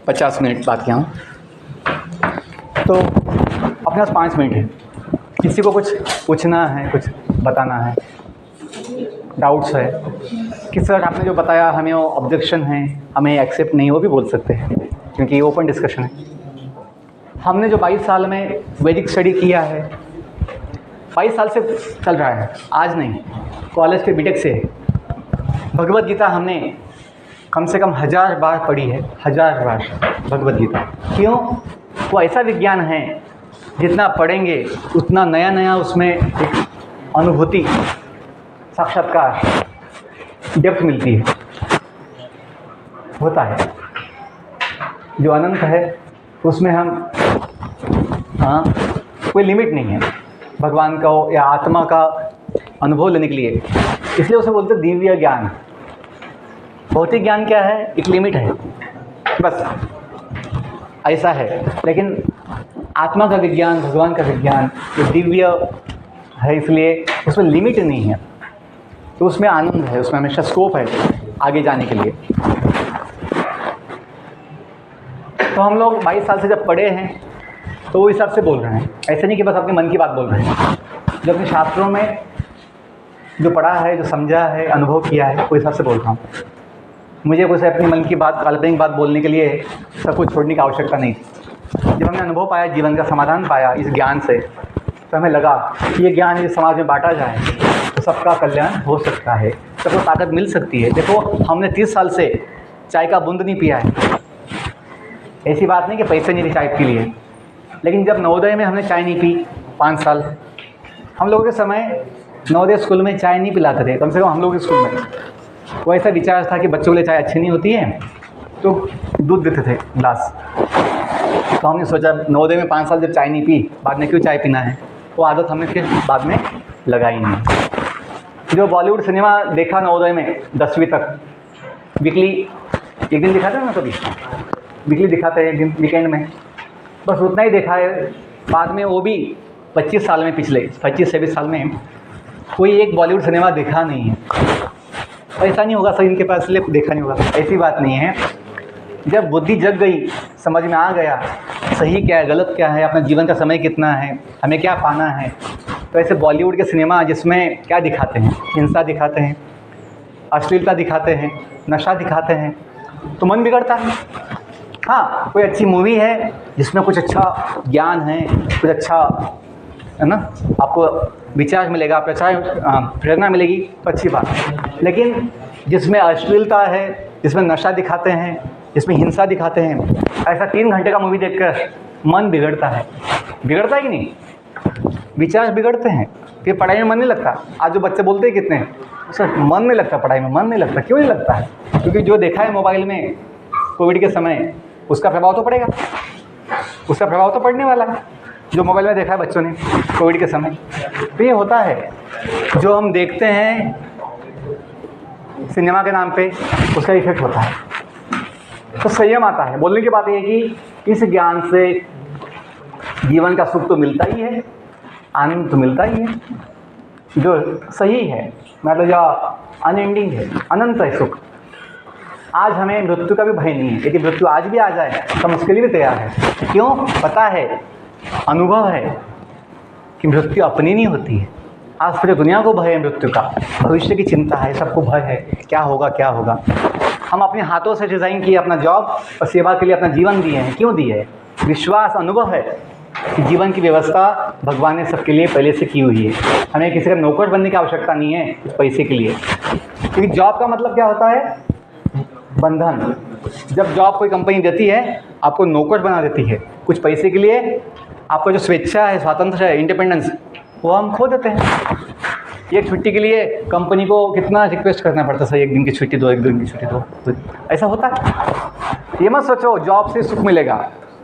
50 मिनट बात किया हूँ। तो अपने पास 5 मिनट है। किसी को कुछ पूछना है, कुछ बताना है, डाउट्स है, कि सर आपने जो बताया हमें वो ऑब्जेक्शन है, हमें एक्सेप्ट नहीं, वो भी बोल सकते हैं, क्योंकि ये ओपन डिस्कशन है। हमने जो 22 साल में वैदिक स्टडी किया है, 22 साल से चल रहा है, आज नहीं, कॉलेज के बीटेक से। भगवद गीता हमने कम से कम 1000 बार पढ़ी है, 1000 बार भगवद गीता। क्यों? वो ऐसा विज्ञान है, जितना पढ़ेंगे उतना नया नया उसमें एक अनुभूति, साक्षात्कार, डेप्थ मिलती है, होता है। जो अनंत है उसमें हम कोई लिमिट नहीं है भगवान का हो या आत्मा का अनुभव लेने के लिए। इसलिए उसे बोलते हैं दिव्य ज्ञान। भौतिक ज्ञान क्या है? एक लिमिट है, बस ऐसा है। लेकिन आत्मा का विज्ञान, भगवान का विज्ञान जो दिव्य है, इसलिए उसमें लिमिट नहीं है, तो उसमें आनंद है, उसमें हमेशा स्कोप है आगे जाने के लिए। तो हम लोग 22 साल से जब पढ़े हैं तो वो हिसाब से बोल रहे हैं, ऐसे नहीं कि बस अपने मन की बात बोल रहे हैं। जो अपने शास्त्रों में जो पढ़ा है, जो समझा है, अनुभव किया है, वो हिसाब से बोल रहा हूँ। मुझे कुछ अपनी मन की बात, काल्पनिक बात बोलने के लिए सब कुछ छोड़ने की आवश्यकता नहीं थी। जब हमने अनुभव पाया, जीवन का समाधान पाया इस ज्ञान से, तो हमें लगा कि ये ज्ञान इस समाज में बांटा जाए तो सबका कल्याण हो सकता है, सबको ताकत मिल सकती है। देखो, हमने 30 साल से चाय का बूंद नहीं पिया है। ऐसी बात नहीं कि पैसे नहीं थे चाय के लिए, लेकिन जब नवोदय में हमने चाय नहीं पी 5 साल, हम लोगों के समय नवोदय स्कूल में चाय नहीं पिलाते थे, कम से कम हम लोग के स्कूल में। वो ऐसा विचार था कि बच्चों के लिए चाय अच्छी नहीं होती है, तो दूध देते थे ग्लास। तो हमने सोचा नवोदय में 5 साल जब चाय नहीं पी, बाद में क्यों चाय पीना है, वो आदत हमने फिर बाद में लगाई नहीं। जो बॉलीवुड सिनेमा देखा नवोदय में 10वीं तक, वीकली एक दिन दिखाते हैं ना, कभी वीकली दिखाते हैं, एक दिन वीकेंड में, बस उतना ही देखा है। बाद में वो भी 25 साल में, पिछले 25-26 साल में कोई एक बॉलीवुड सिनेमा देखा नहीं है। ऐसा नहीं होगा सर इनके पास इसलिए देखा नहीं होगा, ऐसी बात नहीं है। जब बुद्धि जग गई, समझ में आ गया सही क्या है, गलत क्या है, अपना जीवन का समय कितना है, हमें क्या पाना है, तो ऐसे बॉलीवुड के सिनेमा जिसमें क्या दिखाते हैं, हिंसा दिखाते हैं, अश्लीलता दिखाते हैं, नशा दिखाते हैं, तो मन बिगड़ता है। हाँ, कोई अच्छी मूवी है जिसमें कुछ अच्छा ज्ञान है, कुछ अच्छा है ना, आपको विचार मिलेगा, प्रेरणा मिलेगी, तो अच्छी बात है। लेकिन जिसमें अश्लीलता है, जिसमें नशा दिखाते हैं, जिसमें हिंसा दिखाते हैं, ऐसा 3 घंटे का मूवी देखकर मन बिगड़ता है। बिगड़ता है कि नहीं? विचार बिगड़ते हैं, फिर पढ़ाई में मन नहीं लगता। आज जो बच्चे बोलते हैं कितने, सर मन नहीं लगता, पढ़ाई में मन नहीं लगता। क्यों नहीं लगता है? क्योंकि जो देखा है मोबाइल में कोविड के समय, उसका प्रभाव तो पड़ेगा, उसका प्रभाव तो पड़ने वाला है। जो मोबाइल में देखा है बच्चों ने कोविड के समय, तो ये होता है। जो हम देखते हैं सिनेमा के नाम पे, उसका इफेक्ट होता है, तो संयम आता है। बोलने की बात यह है कि इस ज्ञान से जीवन का सुख तो मिलता ही है, आनंद तो मिलता ही है, जो सही है, मतलब जो अनएंडिंग है, अनंत है सुख। आज हमें मृत्यु का भी भय नहीं है। यदि मृत्यु आज भी आ जाए तो हम उसके लिए भी तैयार है। क्यों? पता है, अनुभव है कि मृत्यु अपनी नहीं होती है। आज पूरी दुनिया को भय है मृत्यु का, भविष्य की चिंता है, सबको भय है, क्या होगा क्या होगा। हम अपने हाथों से डिज़ाइन किए अपना जॉब और सेवा के लिए अपना जीवन दिए हैं। क्यों दिए हैं? विश्वास, अनुभव है कि जीवन की व्यवस्था भगवान ने सबके लिए पहले से की हुई है। हमें किसी का नौकर बनने की आवश्यकता नहीं है कुछ पैसे के लिए। क्योंकि जॉब का मतलब क्या होता है? बंधन। जब जॉब कोई कंपनी देती है, आपको नौकर बना देती है कुछ पैसे के लिए। आपका जो स्वेच्छा है, स्वातंत्र है, इंडिपेंडेंस, वो हम खो देते हैं। एक छुट्टी के लिए कंपनी को कितना रिक्वेस्ट करना पड़ता है, एक दिन की छुट्टी दो, एक दिन की छुट्टी दो, तो ऐसा होता है। ये मत सोचो जॉब से सुख मिलेगा।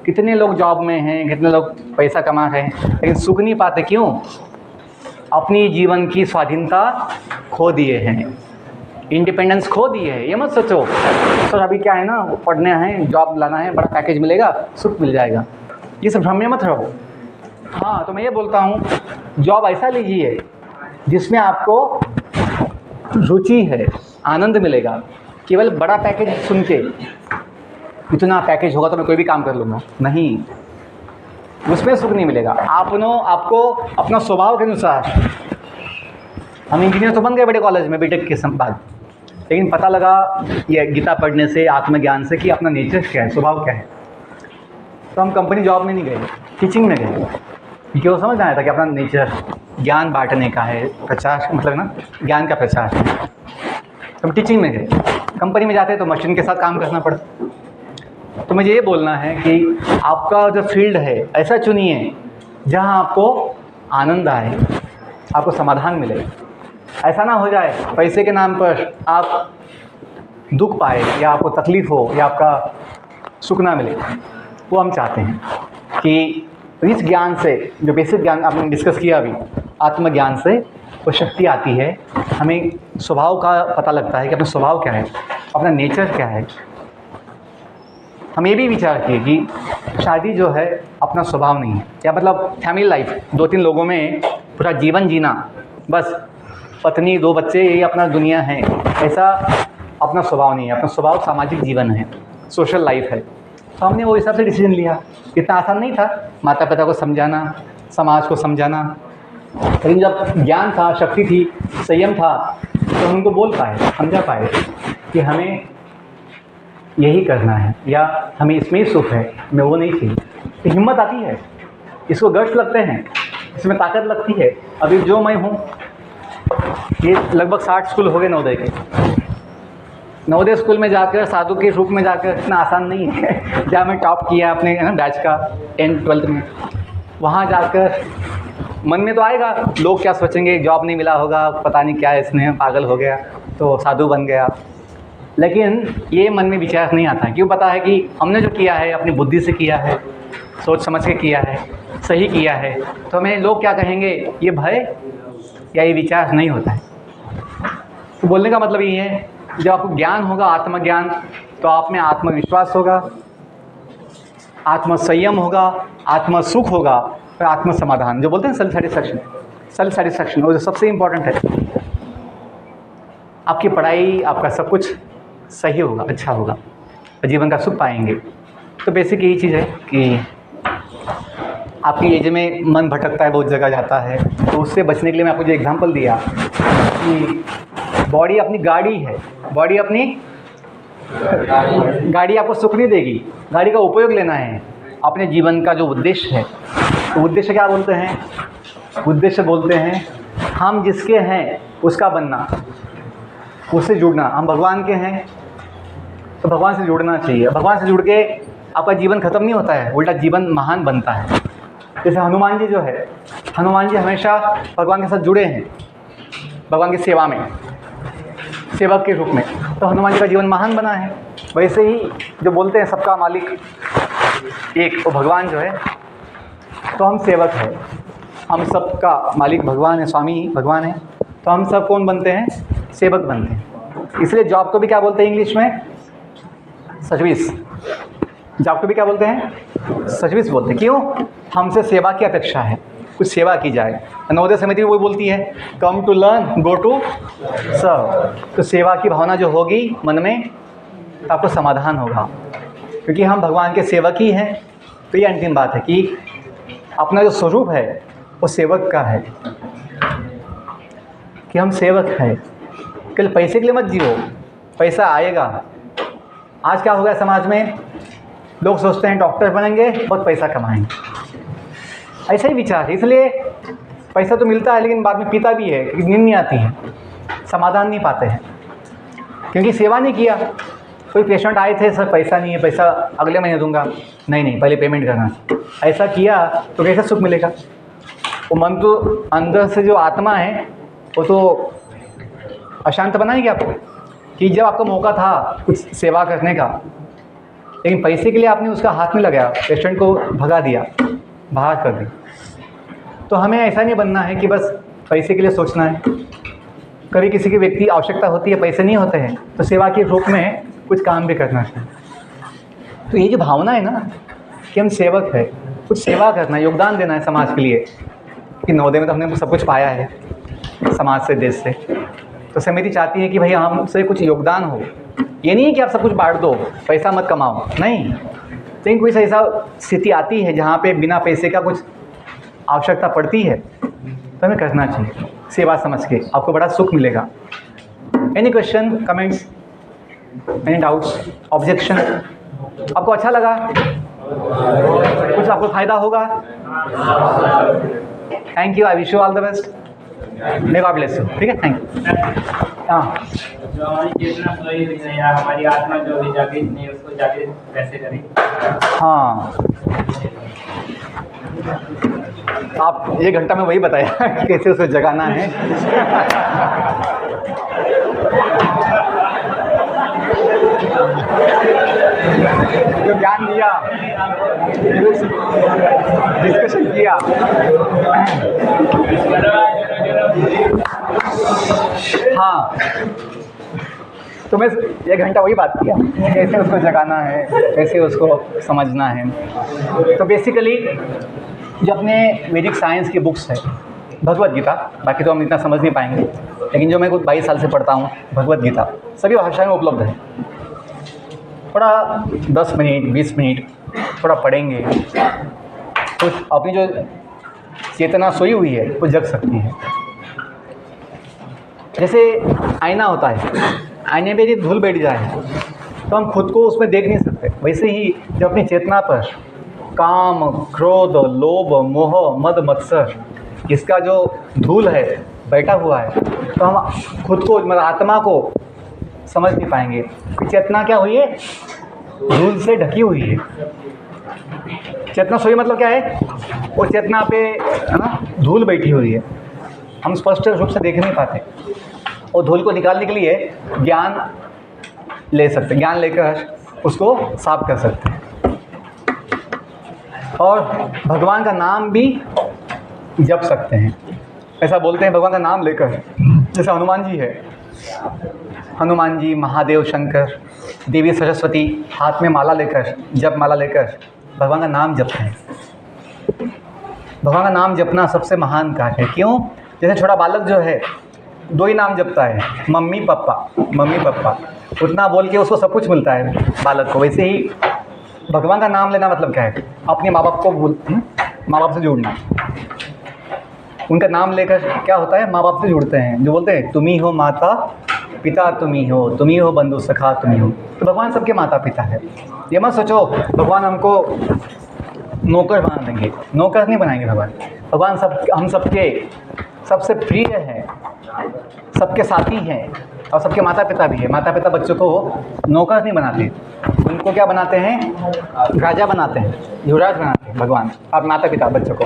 कितने लोग जॉब में हैं, कितने लोग पैसा कमा रहे हैं, लेकिन सुख नहीं पाते। क्यों? अपनी जीवन की स्वाधीनता खो दिए हैं, इंडिपेंडेंस खो दिए है। ये मत सोचो सर अभी क्या है ना, पढ़ने हैं, जॉब लाना है, बड़ा पैकेज मिलेगा, सुख मिल जाएगा। ये सब भ्रम में मत रहो। हाँ, तो मैं ये बोलता हूँ, जॉब ऐसा लीजिए जिसमें आपको रुचि है, आनंद मिलेगा। केवल बड़ा पैकेज सुन के इतना पैकेज होगा तो मैं कोई भी काम कर लूँगा, नहीं, उसमें सुख नहीं मिलेगा। आपको अपना स्वभाव के अनुसार, हम इंजीनियर तो बन गए बड़े कॉलेज में बीटेक के बाद, लेकिन पता लगा ये गीता पढ़ने से, आत्मज्ञान से कि अपना नेचर क्या है, स्वभाव क्या है, तो हम कंपनी जॉब में नहीं गए, टीचिंग में गए, क्योंकि वो समझ आया था कि अपना नेचर ज्ञान बांटने का है, प्रचार मतलब ना ज्ञान का प्रचार है। तो हम टीचिंग में गए, कंपनी में जाते तो मशीन के साथ काम करना पड़ता। तो मुझे ये बोलना है कि आपका जो फील्ड है ऐसा चुनिए जहाँ आपको आनंद आए, आपको समाधान मिले। ऐसा ना हो जाए पैसे के नाम पर आप दुख पाए या आपको तकलीफ़ हो या आपका सुख ना मिले। वो हम चाहते हैं कि इस ज्ञान से, जो बेसिक ज्ञान आपने डिस्कस किया अभी, आत्मज्ञान से वो शक्ति आती है, हमें स्वभाव का पता लगता है कि अपना स्वभाव क्या है, अपना नेचर क्या है। हम ये भी विचार किए कि शादी जो है अपना स्वभाव नहीं है, या मतलब फैमिली लाइफ 2-3 लोगों में पूरा जीवन जीना, बस पत्नी 2 बच्चे यही अपना दुनिया है, ऐसा अपना स्वभाव नहीं है। अपना स्वभाव सामाजिक जीवन है, सोशल लाइफ है। तो हमने वो हिसाब से डिसीजन लिया। इतना आसान नहीं था माता पिता को समझाना, समाज को समझाना, लेकिन जब ज्ञान था, शक्ति थी, संयम था, तो उनको बोल पाए, समझा पाए कि हमें यही करना है या हमें इसमें ही सुख है, मैं वो नहीं थी। तो हिम्मत आती है, इसको गट्स लगते हैं, इसमें ताकत लगती है। अभी जो मैं हूँ, ये लगभग 60 स्कूल हो गए नवोदय के। नवोदय स्कूल में जाकर, साधु के रूप में जाकर इतना आसान नहीं है। जहाँ मैं टॉप किया अपने बैच का 10th-12th में, वहाँ जाकर मन में तो आएगा लोग क्या सोचेंगे, जॉब नहीं मिला होगा, पता नहीं क्या इसने पागल हो गया तो साधु बन गया। लेकिन ये मन में विचार नहीं आता। क्यों? पता है कि हमने जो किया है अपनी बुद्धि से किया है, सोच समझ के किया है, सही किया है। तो हमें लोग क्या कहेंगे, ये भय या ये विचार नहीं होता है। तो बोलने का मतलब ये है, जब आपको ज्ञान होगा, आत्मज्ञान, तो आप में आत्मविश्वास होगा, आत्मसंयम होगा, आत्मसुख होगा और आत्मसमाधान, जो बोलते हैं सेल्फ सेटिस्फैक्शन, वो जो सबसे इम्पोर्टेंट है। आपकी पढ़ाई, आपका सब कुछ सही होगा, अच्छा होगा और जीवन का सुख पाएंगे। तो बेसिक यही चीज़ है कि आपकी एज में मन भटकता है, बहुत जगह जाता है, तो उससे बचने के लिए मैं आपको जो एग्जांपल दिया कि बॉडी अपनी गाड़ी है, बॉडी अपनी गाड़ी आपको सुख नहीं देगी, गाड़ी का उपयोग लेना है। अपने जीवन का जो उद्देश्य है, तो उद्देश्य क्या बोलते हैं? उद्देश्य बोलते हैं हम जिसके हैं उसका बनना, उससे जुड़ना। हम भगवान के हैं तो भगवान से जुड़ना चाहिए। भगवान से जुड़ के आपका जीवन ख़त्म नहीं होता है, उल्टा जीवन महान बनता है। जैसे हनुमान जी जो है, हनुमान जी हमेशा भगवान के साथ जुड़े हैं, भगवान की सेवा में, सेवक के रूप में, तो हनुमान जी का जीवन महान बना है। वैसे ही जो बोलते हैं सबका मालिक एक, तो भगवान जो है, तो हम सेवक हैं। हम सबका मालिक भगवान है, स्वामी भगवान है, तो हम सब कौन बनते हैं? सेवक बनते हैं। इसलिए जॉब को भी क्या बोलते हैं इंग्लिश में? सर्विस। जॉब को भी क्या बोलते हैं? सर्विस बोलते हैं। क्यों? हमसे सेवा की अपेक्षा है, कुछ सेवा की जाए। नवोदय समिति भी वही बोलती है, come to learn, go to serve. तो सेवा की भावना जो होगी मन में, तो आपको समाधान होगा, क्योंकि हम भगवान के सेवक ही हैं। तो ये अंतिम बात है कि अपना जो स्वरूप है वो सेवक का है, कि हम सेवक हैं। केवल पैसे के लिए मत जियो, पैसा आएगा। आज क्या हो गया समाज में, लोग सोचते हैं डॉक्टर बनेंगे, बहुत पैसा कमाएंगे, ऐसा ही विचार है। इसलिए पैसा तो मिलता है, लेकिन बाद में पीता भी है, क्योंकि नींद नहीं आती है, समाधान नहीं पाते हैं, क्योंकि सेवा नहीं किया। कोई पेशेंट आए थे, सर पैसा नहीं है, पैसा अगले महीने दूंगा, नहीं पहले पेमेंट करना। ऐसा किया तो कैसे सुख मिलेगा? वो मन तो अंदर से जो आत्मा है वो तो अशांत बनाएगी आपको, कि जब आपका मौका था कुछ सेवा करने का, लेकिन पैसे के लिए आपने उसका हाथ नहीं लगाया, पेशेंट को भगा दिया, बाहर कर दिया। तो हमें ऐसा नहीं बनना है कि बस पैसे के लिए सोचना है। कभी किसी की व्यक्ति आवश्यकता होती है, पैसे नहीं होते हैं, तो सेवा के रूप में कुछ काम भी करना चाहिए। तो ये जो भावना है ना कि हम सेवक है, कुछ सेवा करना है, योगदान देना है समाज के लिए, कि नवोदय में तो हमने सब कुछ पाया है समाज से, देश से, तो समिति चाहती है कि भाई हमसे कुछ योगदान हो। ये नहीं है कि आप सब कुछ बांट दो, पैसा मत कमाओ, नहीं। लेकिन कोई ऐसा स्थिति आती है जहाँ पे बिना पैसे का कुछ आवश्यकता पड़ती है तो हमें करना चाहिए, सेवा समझ के, आपको बड़ा सुख मिलेगा। Any question, comments, any doubts, objection? आपको अच्छा लगा? कुछ आपको फ़ायदा होगा? Thank you, I wish you all the best, may God bless you. ठीक है, थैंक यू। हाँ, जो हमारी चेतना सोई हुई है या हमारी आत्मा जो अभी जागृत नहीं है उसको जागृत कैसे करें? हाँ, आप 1 घंटा में वही बताया कि कैसे उसे जगाना है। जो ज्ञान दिया, डिस्कशन किया, हाँ, तो मैं 1 घंटा वही बात किया, कैसे उसको जगाना है, कैसे उसको समझना है। तो बेसिकली जो अपने वैदिक साइंस की बुक्स है, भगवद गीता, बाकी तो हम इतना समझ नहीं पाएंगे, लेकिन जो मैं कुछ 22 साल से पढ़ता हूँ, भगवद गीता सभी भाषाओं में उपलब्ध है। थोड़ा 10 मिनट 20 मिनट थोड़ा पढ़ेंगे तो अपनी जो चेतना सोई हुई है वो जग सकती है। जैसे आईना होता है, आईने में यदि धूल बैठ जाए तो हम खुद को उसमें देख नहीं सकते। वैसे ही जब अपनी चेतना पर काम, क्रोध, लोभ, मोह, मद, मत्सर, इसका जो धूल है बैठा हुआ है तो हम खुद को, मतलब आत्मा को समझ नहीं पाएंगे कि चेतना क्या हुई है, धूल से ढकी हुई है। चेतना सोई मतलब क्या है, वो चेतना पे है ना धूल बैठी हुई है, हम स्पष्ट रूप से देख नहीं पाते। और धूल को निकालने के लिए ज्ञान ले सकते, ज्ञान लेकर उसको साफ कर सकते हैं। और भगवान का नाम भी जप सकते हैं। ऐसा बोलते हैं भगवान का नाम लेकर, जैसे हनुमान जी है, हनुमान जी, महादेव, शंकर, देवी सरस्वती हाथ में माला लेकर, जप माला लेकर भगवान का नाम जपते हैं। भगवान का नाम जपना सबसे महान कार्य है। क्यों? जैसे छोटा बालक जो है 2 ही नाम जपता है, मम्मी पापा, मम्मी पापा, उतना बोल के उसको सब कुछ मिलता है बालक को। वैसे ही भगवान का नाम लेना मतलब क्या है, अपने माँ बाप को माँ बाप से जुड़ना। उनका नाम लेकर क्या होता है, माँ बाप से जुड़ते हैं, जो बोलते हैं तुम ही हो माता पिता, तुम ही हो बंधु सखा, तुम ही हो। तो भगवान सबके माता पिता है। ये मत सोचो भगवान हमको नौकर बना देंगे, नौकर नहीं बनाएंगे भगवान। भगवान हम सबके सबसे प्रिय हैं, सबके साथी हैं और सबके माता पिता भी है। माता पिता बच्चों को नौकर नहीं बनाते, उनको क्या बनाते हैं, राजा बनाते हैं, युवराज बनाते हैं भगवान, अब माता पिता बच्चों को।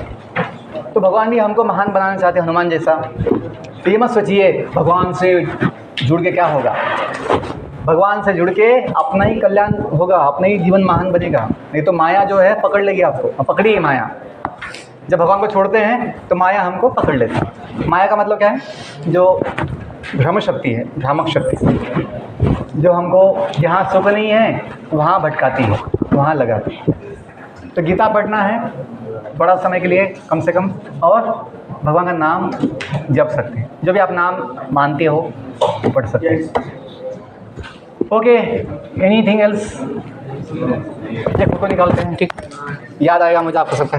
तो भगवान भी हमको महान बनाना चाहते हैं, हनुमान जैसा। तो ये मत सोचिए भगवान से जुड़ के क्या होगा, भगवान से जुड़ के अपना ही कल्याण होगा, अपना ही जीवन महान बनेगा। नहीं तो माया जो है पकड़ लेगी आपको, पकड़ी है माया। जब भगवान को छोड़ते हैं तो माया हमको पकड़ लेती है। माया का मतलब क्या है, जो भ्रम शक्ति है, भ्रामक शक्ति, जो हमको जहाँ सुख नहीं है वहाँ भटकाती है, वहाँ लगाती है। तो गीता पढ़ना है थोड़ा समय के लिए कम से कम, और भगवान का नाम जप सकते हैं। जो भी आप नाम मानते हो पढ़ सकते हैं। Okay, anything else? एक फोटो निकालते हैं, ठीक, याद आएगा मुझे आपको सबका।